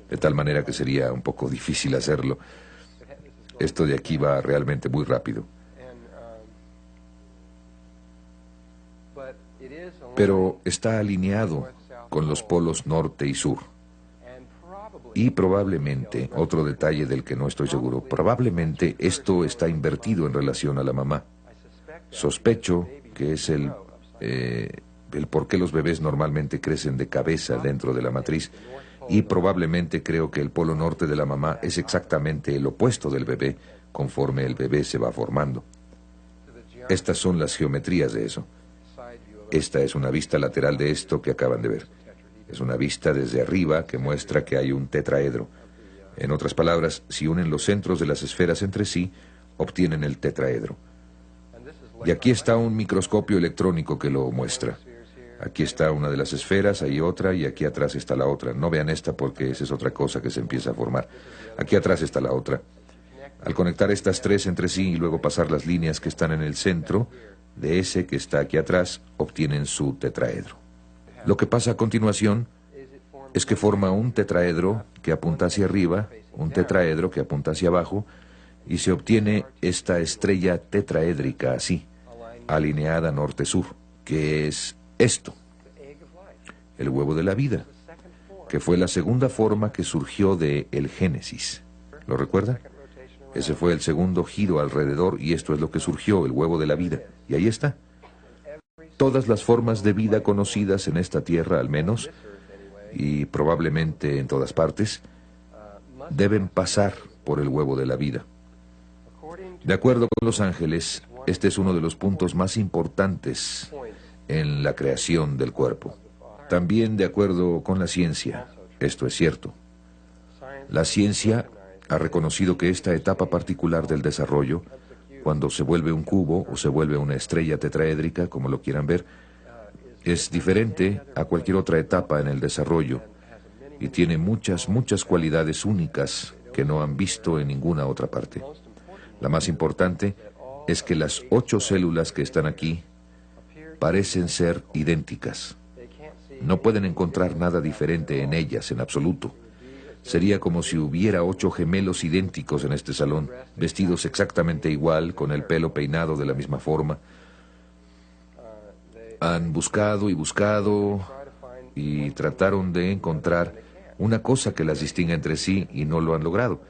de tal manera que sería un poco difícil hacerlo. Esto de aquí va realmente muy rápido. Pero está alineado con los polos norte y sur. Y probablemente, otro detalle del que no estoy seguro, probablemente esto está invertido en relación a la mamá. Sospecho que es el por qué los bebés normalmente crecen de cabeza dentro de la matriz, y probablemente creo que el polo norte de la mamá es exactamente el opuesto del bebé conforme el bebé se va formando. Estas son las geometrías de eso. Esta es una vista lateral de esto que acaban de ver. Es una vista desde arriba que muestra que hay un tetraedro. En otras palabras, si unen los centros de las esferas entre sí, obtienen el tetraedro. Y aquí está un microscopio electrónico que lo muestra. Aquí está una de las esferas, hay otra, y aquí atrás está la otra. No vean esta porque esa es otra cosa que se empieza a formar. Aquí atrás está la otra. Al conectar estas tres entre sí y luego pasar las líneas que están en el centro de ese que está aquí atrás, obtienen su tetraedro. Lo que pasa a continuación es que forma un tetraedro que apunta hacia arriba, un tetraedro que apunta hacia abajo, y se obtiene esta estrella tetraédrica así, alineada norte-sur, que es esto, el huevo de la vida, que fue la segunda forma que surgió de el Génesis. ¿Lo recuerda? Ese fue el segundo giro alrededor y esto es lo que surgió, el huevo de la vida. Y ahí está. Todas las formas de vida conocidas en esta tierra, al menos, y probablemente en todas partes, deben pasar por el huevo de la vida. De acuerdo con los ángeles, este es uno de los puntos más importantes en la creación del cuerpo. También de acuerdo con la ciencia, esto es cierto. La ciencia ha reconocido que esta etapa particular del desarrollo, cuando se vuelve un cubo o se vuelve una estrella tetraédrica, como lo quieran ver, es diferente a cualquier otra etapa en el desarrollo y tiene muchas cualidades únicas que no han visto en ninguna otra parte. La más importante es que las 8 células que están aquí parecen ser idénticas. No pueden encontrar nada diferente en ellas en absoluto. Sería como si hubiera 8 gemelos idénticos en este salón, vestidos exactamente igual, con el pelo peinado de la misma forma. Han buscado y buscado y trataron de encontrar una cosa que las distinga entre sí y no lo han logrado.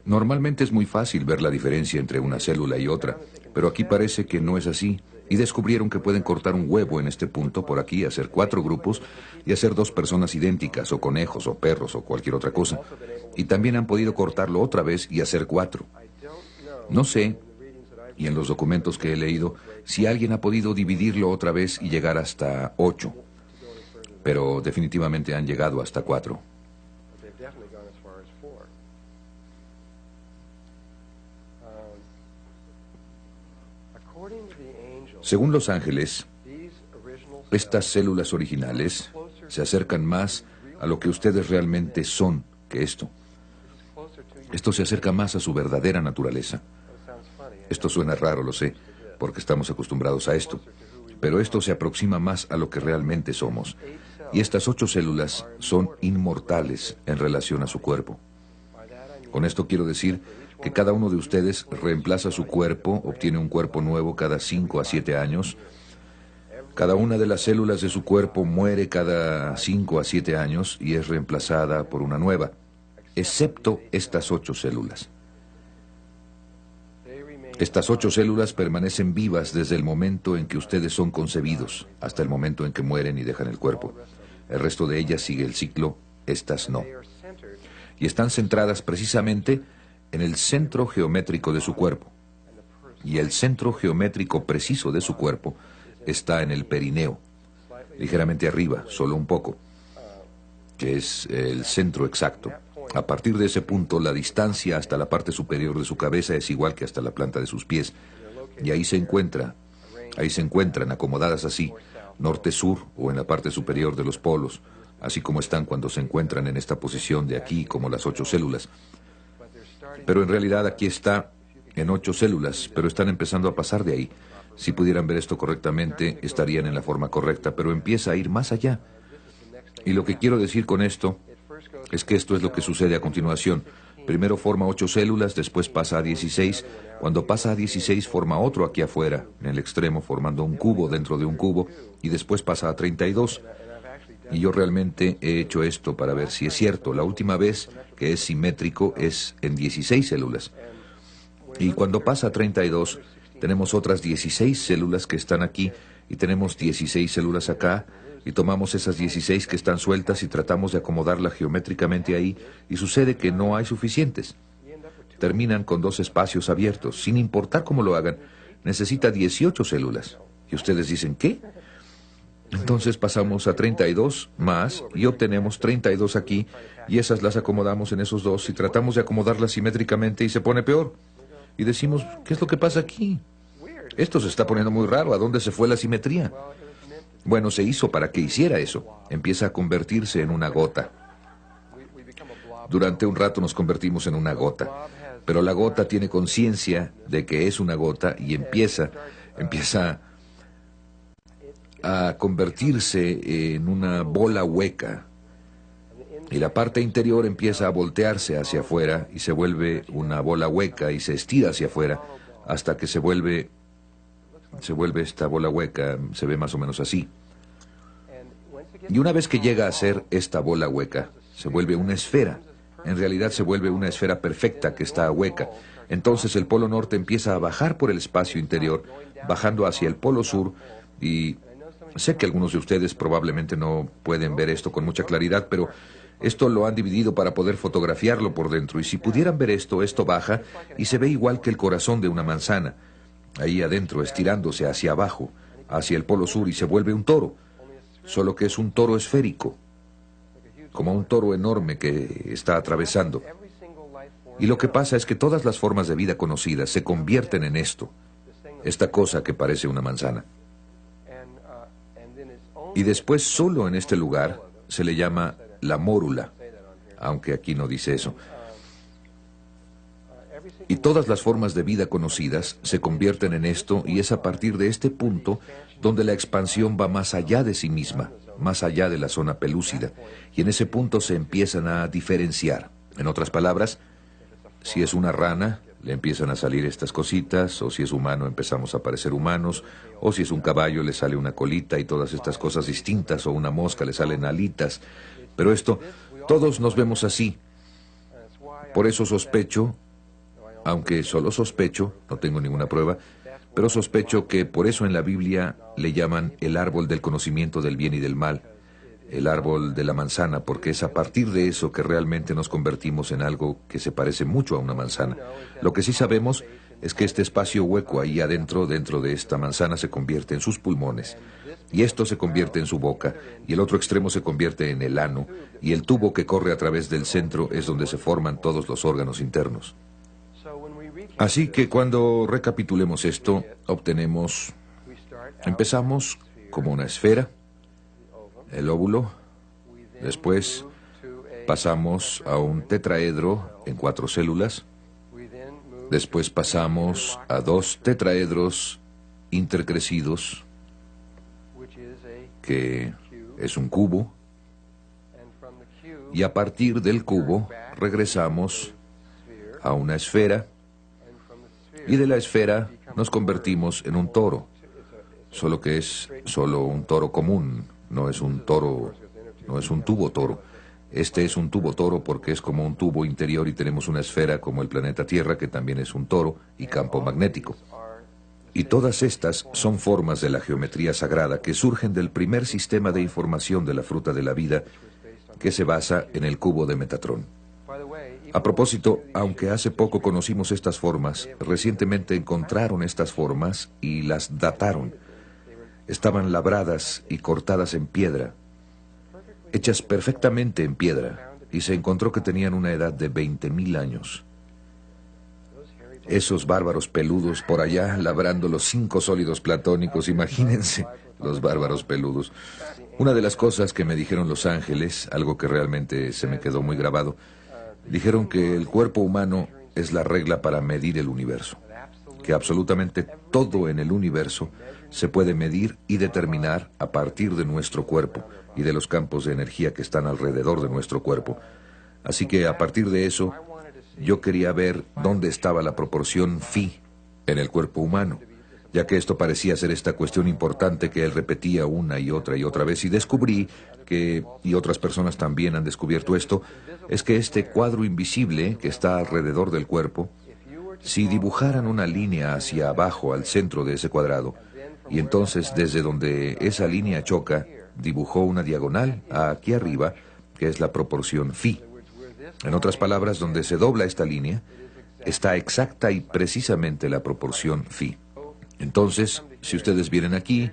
Normalmente es muy fácil ver la diferencia entre una célula y otra, pero aquí parece que no es así. Y descubrieron que pueden cortar un huevo en este punto, por aquí, hacer 4 grupos y hacer 2 personas idénticas, o conejos, o perros, o cualquier otra cosa. Y también han podido cortarlo otra vez y hacer 4. No sé, y en los documentos que he leído, si alguien ha podido dividirlo otra vez y llegar hasta 8. Pero definitivamente han llegado hasta 4. Según los ángeles, estas células originales se acercan más a lo que ustedes realmente son que esto. Esto se acerca más a su verdadera naturaleza. Esto suena raro, lo sé, porque estamos acostumbrados a esto. Pero esto se aproxima más a lo que realmente somos. Y estas 8 células son inmortales en relación a su cuerpo. Con esto quiero decir que cada uno de ustedes reemplaza su cuerpo, obtiene un cuerpo nuevo cada 5 a 7 años. Cada una de las células de su cuerpo muere cada 5 a 7 años y es reemplazada por una nueva, excepto estas 8 células. Estas 8 células permanecen vivas desde el momento en que ustedes son concebidos hasta el momento en que mueren y dejan el cuerpo. El resto de ellas sigue el ciclo, estas no. Y están centradas precisamente en el centro geométrico de su cuerpo. Y el centro geométrico preciso de su cuerpo está en el perineo, ligeramente arriba, solo un poco, que es el centro exacto. A partir de ese punto, la distancia hasta la parte superior de su cabeza es igual que hasta la planta de sus pies. Y ahí se encuentran acomodadas así, norte-sur o en la parte superior de los polos, así como están cuando se encuentran en esta posición de aquí, como las 8 células. Pero en realidad aquí está en 8 células, pero están empezando a pasar de ahí. Si pudieran ver esto correctamente, estarían en la forma correcta, pero empieza a ir más allá. Y lo que quiero decir con esto es que esto es lo que sucede a continuación. Primero forma 8 células, después pasa a 16. Cuando pasa a 16 forma otro aquí afuera, en el extremo, formando un cubo dentro de un cubo, y después pasa a 32. Y yo realmente he hecho esto para ver si es cierto. La última vez que es simétrico es en 16 células. Y cuando pasa a 32, tenemos otras 16 células que están aquí, y tenemos 16 células acá, y tomamos esas 16 que están sueltas y tratamos de acomodarlas geométricamente ahí, y sucede que no hay suficientes. Terminan con 2 espacios abiertos. Sin importar cómo lo hagan, necesita 18 células. Y ustedes dicen, ¿qué? Entonces pasamos a 32 más y obtenemos 32 aquí, y esas las acomodamos en esos 2 y tratamos de acomodarlas simétricamente y se pone peor. Y decimos, ¿qué es lo que pasa aquí? Esto se está poniendo muy raro. ¿A dónde se fue la simetría? Bueno, se hizo para que hiciera eso. Empieza a convertirse en una gota. Durante un rato nos convertimos en una gota, pero la gota tiene conciencia de que es una gota y empieza a convertirse en una bola hueca. Y la parte interior empieza a voltearse hacia afuera y se vuelve una bola hueca y se estira hacia afuera hasta que se vuelve esta bola hueca, se ve más o menos así. Y una vez que llega a ser esta bola hueca, se vuelve una esfera. En realidad se vuelve una esfera perfecta que está hueca. Entonces el polo norte empieza a bajar por el espacio interior, bajando hacia el polo sur, y sé que algunos de ustedes probablemente no pueden ver esto con mucha claridad, pero esto lo han dividido para poder fotografiarlo por dentro. Y si pudieran ver esto baja y se ve igual que el corazón de una manzana, ahí adentro, estirándose hacia abajo, hacia el polo sur, y se vuelve un toro, solo que es un toro esférico, como un toro enorme que está atravesando. Y lo que pasa es que todas las formas de vida conocidas se convierten en esto, esta cosa que parece una manzana. Y después, solo en este lugar, se le llama la mórula, aunque aquí no dice eso. Y todas las formas de vida conocidas se convierten en esto, y es a partir de este punto donde la expansión va más allá de sí misma, más allá de la zona pelúcida, y en ese punto se empiezan a diferenciar. En otras palabras, si es una rana, le empiezan a salir estas cositas, o si es humano empezamos a parecer humanos, o si es un caballo le sale una colita y todas estas cosas distintas, o una mosca le salen alitas. Pero esto, todos nos vemos así. Por eso sospecho, aunque solo sospecho, no tengo ninguna prueba, pero sospecho que por eso en la Biblia le llaman el árbol del conocimiento del bien y del mal, el árbol de la manzana, porque es a partir de eso que realmente nos convertimos en algo que se parece mucho a una manzana. Lo que sí sabemos es que este espacio hueco ahí adentro, dentro de esta manzana, se convierte en sus pulmones, y esto se convierte en su boca, y el otro extremo se convierte en el ano, y el tubo que corre a través del centro es donde se forman todos los órganos internos. Así que cuando recapitulemos esto, empezamos como una esfera, el óvulo, después pasamos a un tetraedro en 4 células, después pasamos a 2 tetraedros intercrecidos, que es un cubo, y a partir del cubo regresamos a una esfera, y de la esfera nos convertimos en un toro, solo que es solo un toro común, no es un toro, no es un tubo toro. Este es un tubo toro porque es como un tubo interior y tenemos una esfera como el planeta Tierra, que también es un toro y campo magnético. Y todas estas son formas de la geometría sagrada que surgen del primer sistema de información de la fruta de la vida, que se basa en el cubo de Metatrón. A propósito, aunque hace poco conocimos estas formas, recientemente encontraron estas formas y las dataron. Estaban labradas y cortadas en piedra, hechas perfectamente en piedra, y se encontró que tenían una edad de 20.000 años. Esos bárbaros peludos por allá labrando los 5 sólidos platónicos, imagínense, los bárbaros peludos. Una de las cosas que me dijeron los ángeles, algo que realmente se me quedó muy grabado, dijeron que el cuerpo humano es la regla para medir el universo, que absolutamente todo en el universo se puede medir y determinar a partir de nuestro cuerpo y de los campos de energía que están alrededor de nuestro cuerpo. Así que a partir de eso, yo quería ver dónde estaba la proporción phi en el cuerpo humano, ya que esto parecía ser esta cuestión importante que él repetía una y otra vez, y descubrí que, y otras personas también han descubierto esto, es que este cuadro invisible que está alrededor del cuerpo, si dibujaran una línea hacia abajo al centro de ese cuadrado, y entonces desde donde esa línea choca, dibujó una diagonal aquí arriba, que es la proporción phi. En otras palabras, donde se dobla esta línea, está exacta y precisamente la proporción phi. Entonces, si ustedes vienen aquí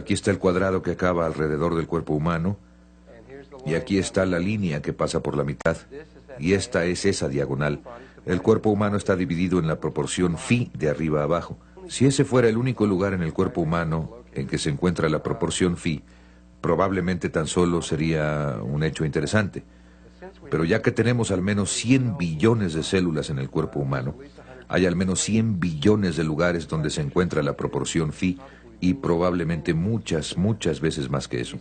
está el cuadrado que acaba alrededor del cuerpo humano, y aquí está la línea que pasa por la mitad, y esta es esa diagonal. El cuerpo humano está dividido en la proporción phi de arriba a abajo. Si ese fuera el único lugar en el cuerpo humano en que se encuentra la proporción phi, probablemente tan solo sería un hecho interesante. Pero ya que tenemos al menos 100 billones de células en el cuerpo humano, hay al menos 100 billones de lugares donde se encuentra la proporción phi, y probablemente muchas veces más que eso.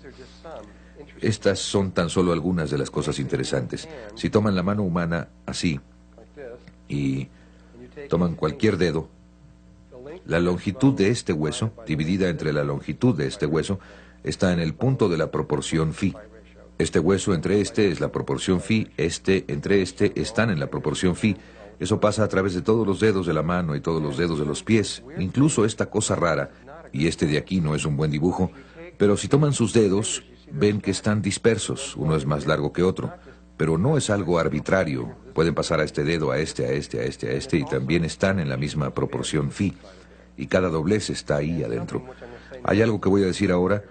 Estas son tan solo algunas de las cosas interesantes. Si toman la mano humana así, y toman cualquier dedo, la longitud de este hueso, dividida entre la longitud de este hueso, está en el punto de la proporción phi. Este hueso entre este es la proporción phi, este entre este están en la proporción phi. Eso pasa a través de todos los dedos de la mano y todos los dedos de los pies, incluso esta cosa rara, y este de aquí no es un buen dibujo, pero si toman sus dedos, ven que están dispersos, uno es más largo que otro, pero no es algo arbitrario. Pueden pasar a este dedo, a este, y también están en la misma proporción phi, y cada doblez está ahí adentro. Hay algo que voy a decir ahora,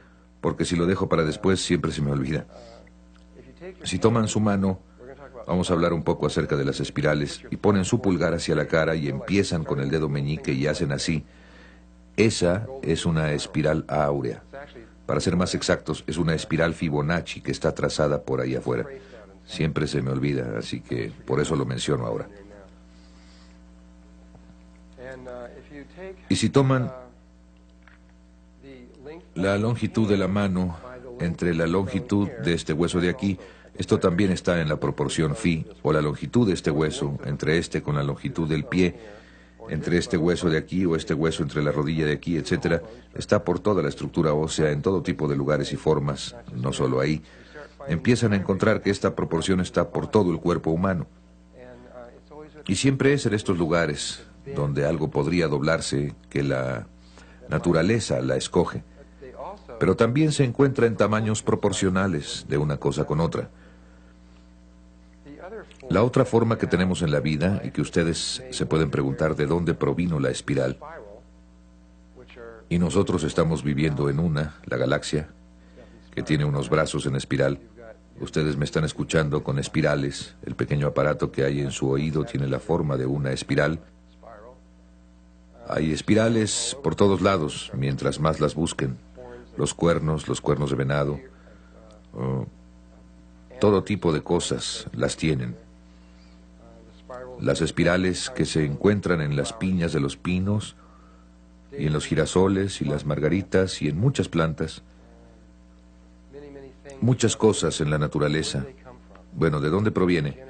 porque si lo dejo para después siempre se me olvida. Si toman su mano, vamos a hablar un poco acerca de las espirales, y ponen su pulgar hacia la cara y empiezan con el dedo meñique y hacen así. Esa es una espiral áurea. Para ser más exactos, es una espiral Fibonacci que está trazada por ahí afuera. Siempre se me olvida, así que por eso lo menciono ahora. Y si toman la longitud de la mano entre la longitud de este hueso de aquí, esto también está en la proporción phi, o la longitud de este hueso entre este con la longitud del pie, entre este hueso de aquí o este hueso entre la rodilla de aquí, etcétera, está por toda la estructura ósea en todo tipo de lugares y formas, no solo ahí. Empiezan a encontrar que esta proporción está por todo el cuerpo humano. Y siempre es en estos lugares donde algo podría doblarse que la naturaleza la escoge. Pero también se encuentra en tamaños proporcionales de una cosa con otra. La otra forma que tenemos en la vida, y que ustedes se pueden preguntar de dónde provino la espiral, y nosotros estamos viviendo en una, la galaxia, que tiene unos brazos en espiral. Ustedes me están escuchando con espirales. El pequeño aparato que hay en su oído tiene la forma de una espiral. Hay espirales por todos lados, mientras más las busquen. Los cuernos de venado, todo tipo de cosas las tienen. Las espirales que se encuentran en las piñas de los pinos, y en los girasoles y las margaritas y en muchas plantas. Muchas cosas en la naturaleza. Bueno, ¿de dónde proviene?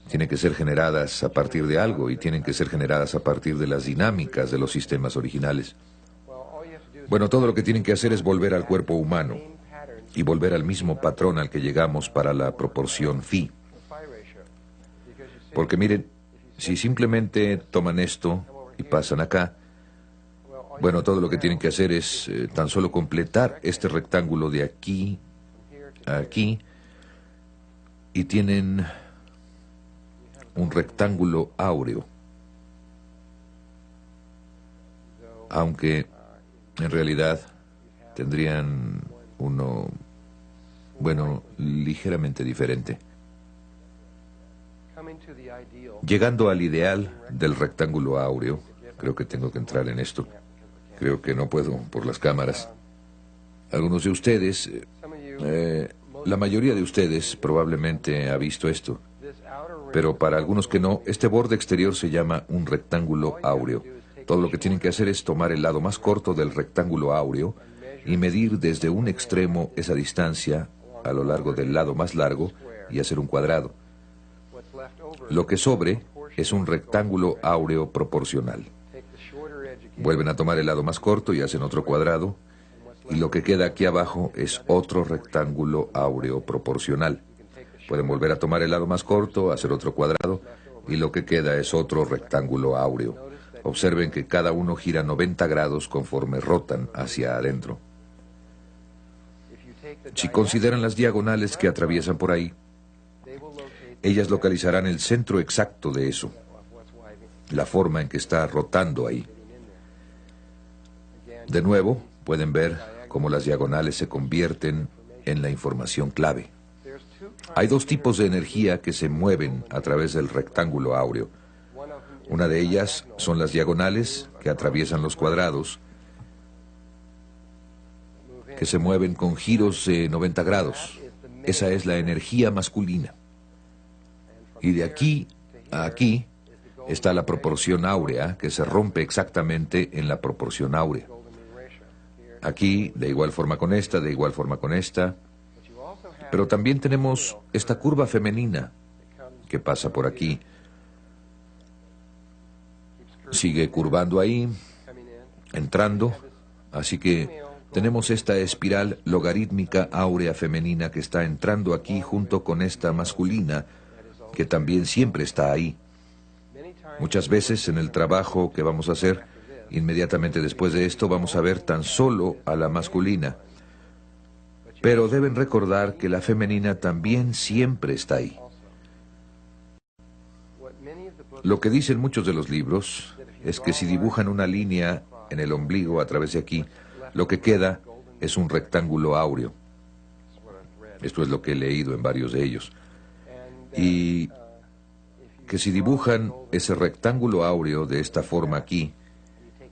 Tienen que ser generadas a partir de algo y tienen que ser generadas a partir de las dinámicas de los sistemas originales. Bueno, todo lo que tienen que hacer es volver al cuerpo humano y volver al mismo patrón al que llegamos para la proporción phi. Porque miren, si simplemente toman esto y pasan acá, bueno, todo lo que tienen que hacer es tan solo completar este rectángulo de aquí a aquí y tienen un rectángulo áureo. Aunque en realidad tendrían uno, bueno, ligeramente diferente. Llegando al ideal del rectángulo áureo, creo que tengo que entrar en esto. Creo que no puedo por las cámaras. Algunos de ustedes, la mayoría de ustedes probablemente ha visto esto. Pero para algunos que no, este borde exterior se llama un rectángulo áureo. Todo lo que tienen que hacer es tomar el lado más corto del rectángulo áureo y medir desde un extremo esa distancia a lo largo del lado más largo y hacer un cuadrado. Lo que sobre es un rectángulo áureo proporcional. Vuelven a tomar el lado más corto y hacen otro cuadrado, y lo que queda aquí abajo es otro rectángulo áureo proporcional. Pueden volver a tomar el lado más corto, hacer otro cuadrado, y lo que queda es otro rectángulo áureo. Observen que cada uno gira 90 grados conforme rotan hacia adentro. Si consideran las diagonales que atraviesan por ahí, ellas localizarán el centro exacto de eso, la forma en que está rotando ahí. De nuevo, pueden ver cómo las diagonales se convierten en la información clave. Hay dos tipos de energía que se mueven a través del rectángulo áureo. Una de ellas son las diagonales que atraviesan los cuadrados, que se mueven con giros de 90 grados. Esa es la energía masculina. Y de aquí a aquí está la proporción áurea, que se rompe exactamente en la proporción áurea. Aquí, de igual forma con esta, de igual forma con esta. Pero también tenemos esta curva femenina que pasa por aquí. Sigue curvando ahí, entrando. Así que tenemos esta espiral logarítmica áurea femenina que está entrando aquí junto con esta masculina, que también siempre está ahí. Muchas veces en el trabajo que vamos a hacer, inmediatamente después de esto, vamos a ver tan solo a la masculina. Pero deben recordar que la femenina también siempre está ahí. Lo que dicen muchos de los libros es que si dibujan una línea en el ombligo a través de aquí, lo que queda es un rectángulo áureo. Esto es lo que he leído en varios de ellos. Y que si dibujan ese rectángulo áureo de esta forma aquí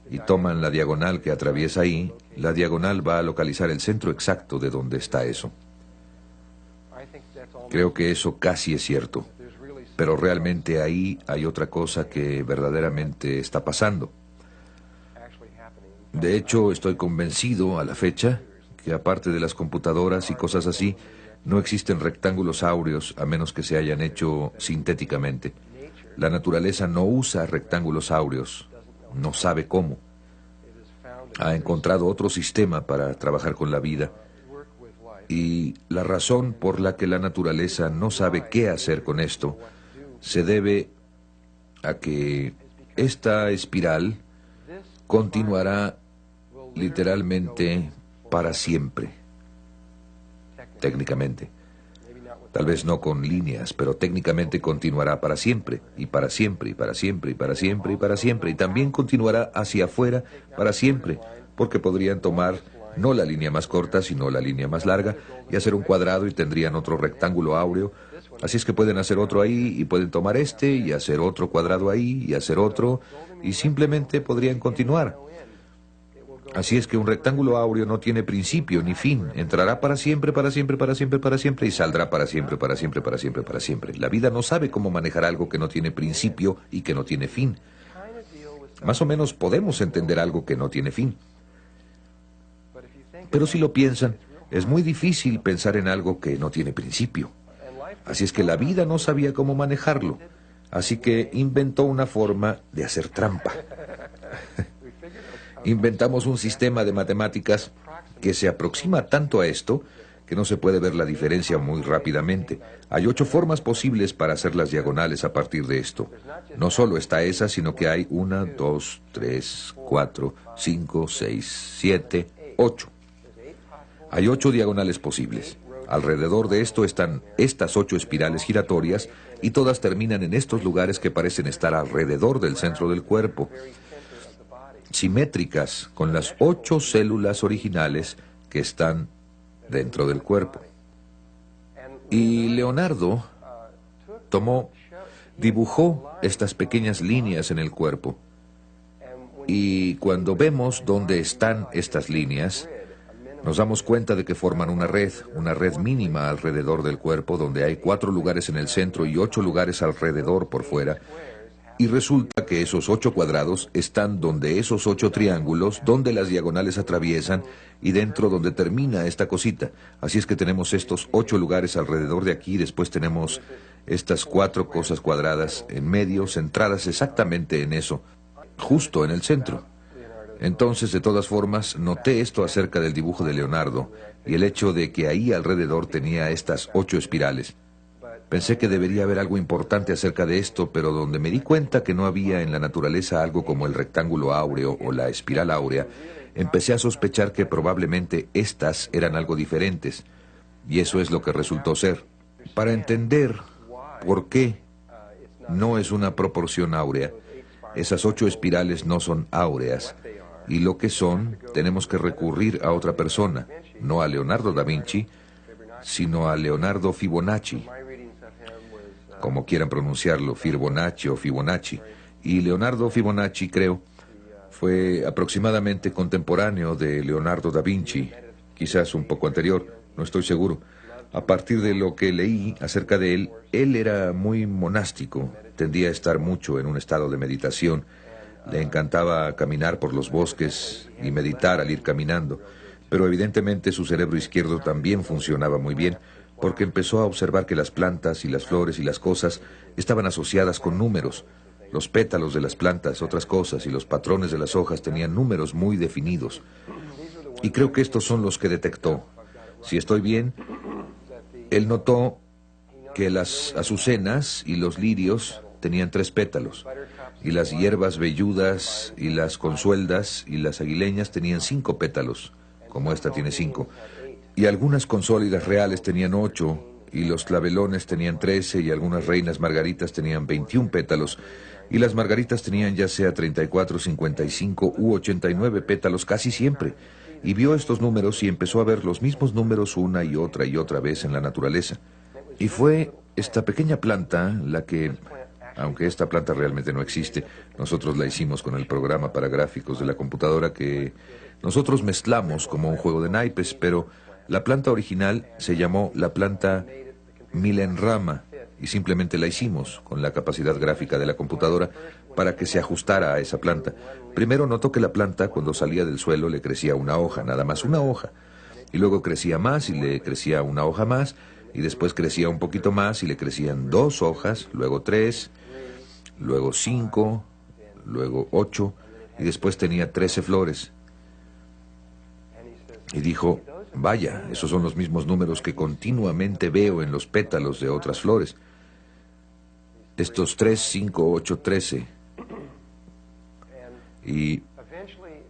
y toman la diagonal que atraviesa ahí, la diagonal va a localizar el centro exacto de donde está eso. Creo que eso casi es cierto, pero realmente ahí hay otra cosa que verdaderamente está pasando. De hecho, estoy convencido a la fecha que aparte de las computadoras y cosas así, no existen rectángulos áureos a menos que se hayan hecho sintéticamente. La naturaleza no usa rectángulos áureos, no sabe cómo. Ha encontrado otro sistema para trabajar con la vida. Y la razón por la que la naturaleza no sabe qué hacer con esto se debe a que esta espiral continuará literalmente para siempre, técnicamente. Tal vez no con líneas, pero técnicamente continuará para siempre, y para siempre, y para siempre, y para siempre, y para siempre, y también continuará hacia afuera para siempre, porque podrían tomar no la línea más corta, sino la línea más larga, y hacer un cuadrado y tendrían otro rectángulo áureo. Así es que pueden hacer otro ahí, y pueden tomar este, y hacer otro cuadrado ahí, y hacer otro, y simplemente podrían continuar. Así es que un rectángulo áureo no tiene principio ni fin. Entrará para siempre, para siempre, para siempre, para siempre, y saldrá para siempre, para siempre, para siempre, para siempre. La vida no sabe cómo manejar algo que no tiene principio y que no tiene fin. Más o menos podemos entender algo que no tiene fin. Pero si lo piensan, es muy difícil pensar en algo que no tiene principio. Así es que la vida no sabía cómo manejarlo. Así que inventó una forma de hacer trampa. Inventamos un sistema de matemáticas que se aproxima tanto a esto que no se puede ver la diferencia muy rápidamente. Hay 8 formas posibles para hacer las diagonales a partir de esto. No solo está esa, sino que hay 1, 2, 3, 4, 5, 6, 7, 8. Hay 8 diagonales posibles. Alrededor de esto están estas 8 espirales giratorias y todas terminan en estos lugares que parecen estar alrededor del centro del cuerpo, simétricas con las 8 células originales que están dentro del cuerpo. Y Leonardo dibujó estas pequeñas líneas en el cuerpo. Y cuando vemos dónde están estas líneas, nos damos cuenta de que forman una red mínima alrededor del cuerpo, donde hay 4 lugares en el centro y 8 lugares alrededor por fuera. Y resulta que esos 8 cuadrados están donde esos 8 triángulos, donde las diagonales atraviesan y dentro donde termina esta cosita. Así es que tenemos estos 8 lugares alrededor de aquí, después tenemos estas 4 cosas cuadradas en medio, centradas exactamente en eso, justo en el centro. Entonces, de todas formas, noté esto acerca del dibujo de Leonardo y el hecho de que ahí alrededor tenía estas 8 espirales. Pensé que debería haber algo importante acerca de esto, pero donde me di cuenta que no había en la naturaleza algo como el rectángulo áureo o la espiral áurea, empecé a sospechar que probablemente estas eran algo diferentes, y eso es lo que resultó ser. Para entender por qué no es una proporción áurea, esas 8 espirales no son áureas, y lo que son, tenemos que recurrir a otra persona, no a Leonardo da Vinci, sino a Leonardo Fibonacci, como quieran pronunciarlo, Fibonacci o Fibonacci. Y Leonardo Fibonacci, creo, fue aproximadamente contemporáneo de Leonardo da Vinci, quizás un poco anterior, no estoy seguro. A partir de lo que leí acerca de él era muy monástico, tendía a estar mucho en un estado de meditación. Le encantaba caminar por los bosques y meditar al ir caminando, pero evidentemente su cerebro izquierdo también funcionaba muy bien, porque empezó a observar que las plantas y las flores y las cosas estaban asociadas con números. Los pétalos de las plantas, otras cosas, y los patrones de las hojas tenían números muy definidos. Y creo que estos son los que detectó. Si estoy bien, él notó que las azucenas y los lirios tenían 3 pétalos, y las hierbas velludas y las consueldas y las aguileñas tenían 5 pétalos, como esta tiene 5. Y algunas consólidas reales tenían 8, y los clavelones tenían 13, y algunas reinas margaritas tenían 21 pétalos, y las margaritas tenían ya sea 34, 55 u 89 pétalos casi siempre. Y vio estos números y empezó a ver los mismos números una y otra vez en la naturaleza. Y fue esta pequeña planta la que, aunque esta planta realmente no existe, nosotros la hicimos con el programa para gráficos de la computadora que nosotros mezclamos como un juego de naipes, pero la planta original se llamó la planta Milenrama y simplemente la hicimos con la capacidad gráfica de la computadora para que se ajustara a esa planta. Primero notó que la planta, cuando salía del suelo, le crecía una hoja, nada más una hoja. Y luego crecía más y le crecía una hoja más, y después crecía un poquito más y le crecían 2 hojas, luego 3, luego 5, luego 8, y después tenía 13 flores. Y dijo, vaya, esos son los mismos números que continuamente veo en los pétalos de otras flores. Estos 3, 5, 8, 13. Y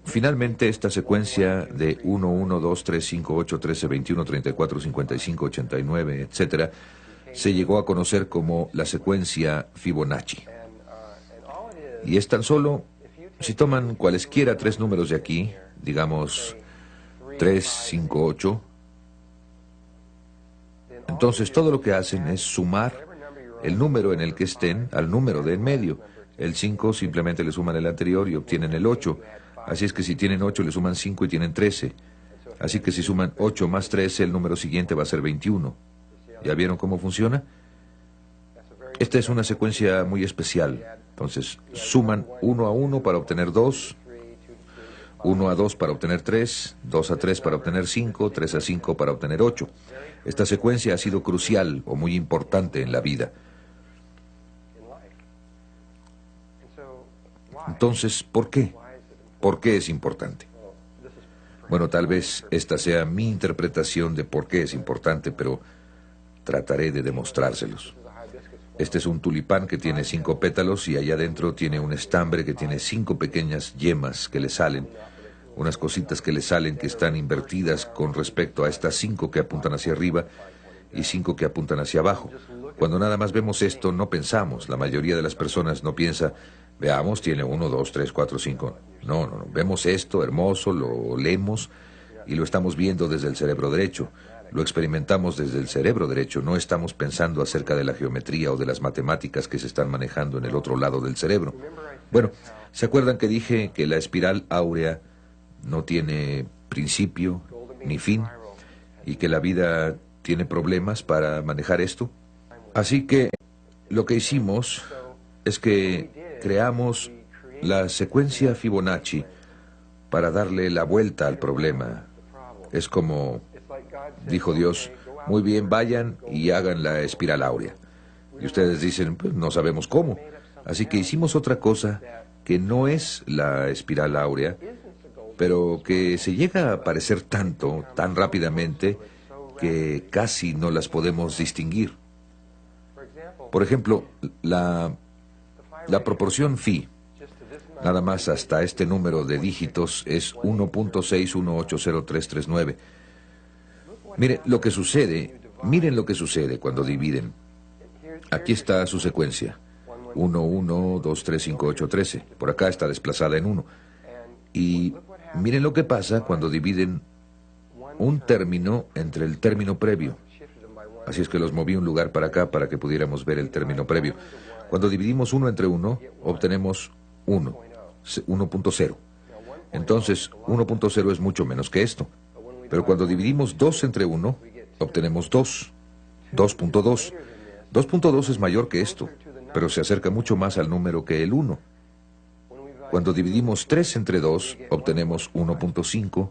finalmente esta secuencia de 1, 1, 2, 3, 5, 8, 13, 21, 34, 55, 89, etc., se llegó a conocer como la secuencia Fibonacci. Y es tan solo, si toman cualesquiera 3 números de aquí, digamos 3, 5, 8, entonces todo lo que hacen es sumar el número en el que estén al número de en medio. El 5 simplemente le suman el anterior y obtienen el 8. Así es que si tienen 8 le suman 5 y tienen 13. Así que si suman 8 más 13, el número siguiente va a ser 21. ¿Ya vieron cómo funciona? Esta es una secuencia muy especial. Entonces, suman 1 a 1 para obtener 2, 1 a 2 para obtener 3, 2 a 3 para obtener 5, 3 a 5 para obtener 8. Esta secuencia ha sido crucial o muy importante en la vida. Entonces, ¿por qué? ¿Por qué es importante? Bueno, tal vez esta sea mi interpretación de por qué es importante, pero trataré de demostrárselos. Este es un tulipán que tiene 5 pétalos y allá adentro tiene un estambre que tiene 5 pequeñas yemas que le salen, unas cositas que le salen que están invertidas con respecto a estas 5 que apuntan hacia arriba y 5 que apuntan hacia abajo. Cuando nada más vemos esto, no pensamos. La mayoría de las personas no piensa, veamos, tiene 1, 2, 3, 4, 5. No. Vemos esto hermoso, lo olemos y lo estamos viendo desde el cerebro derecho. Lo experimentamos desde el cerebro derecho. No estamos pensando acerca de la geometría o de las matemáticas que se están manejando en el otro lado del cerebro. Bueno, ¿se acuerdan que dije que la espiral áurea no tiene principio ni fin y que la vida tiene problemas para manejar esto? Así que lo que hicimos es que creamos la secuencia Fibonacci para darle la vuelta al problema. Es como dijo Dios, muy bien, vayan y hagan la espiral áurea. Y ustedes dicen, pues no sabemos cómo. Así que hicimos otra cosa que no es la espiral áurea, pero que se llega a parecer tanto, tan rápidamente, que casi no las podemos distinguir. Por ejemplo, la proporción phi, nada más hasta este número de dígitos, es 1.6180339. Miren lo que sucede cuando dividen. Aquí está su secuencia. 1, 1, 2, 3, 5, 8, 13. Por acá está desplazada en 1. Y miren lo que pasa cuando dividen un término entre el término previo. Así es que los moví un lugar para acá para que pudiéramos ver el término previo. Cuando dividimos 1 entre 1, obtenemos 1, 1.0. Entonces, 1.0 es mucho menos que esto. Pero cuando dividimos 2 entre 1, obtenemos 2, 2.2. 2.2 es mayor que esto, pero se acerca mucho más al número que el 1. Cuando dividimos 3 entre 2, obtenemos 1.5,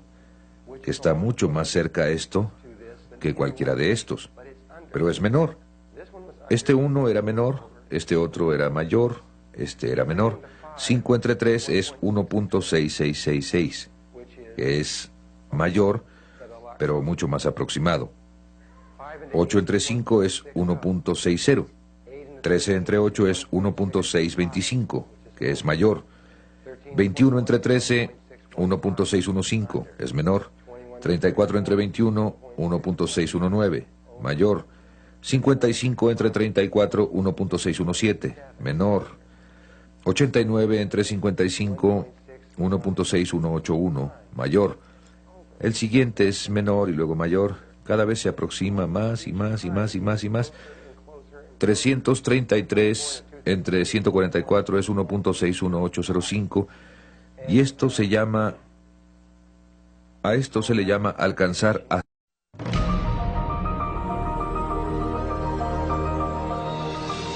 que está mucho más cerca a esto que cualquiera de estos, pero es menor. Este 1 era menor, este otro era mayor, este era menor. 5 entre 3 es 1.6666, que es mayor, pero mucho más aproximado. 8 entre 5 es 1.60. 13 entre 8 es 1.625, que es mayor. 21 entre 13, 1.615, es menor. 34 entre 21, 1.619, mayor. 55 entre 34, 1.617, menor. 89 entre 55, 1.6181, mayor. El siguiente es menor y luego mayor. Cada vez se aproxima más y más y más y más y más. 333 entre 144 es 1.61805 y a esto se le llama alcanzar a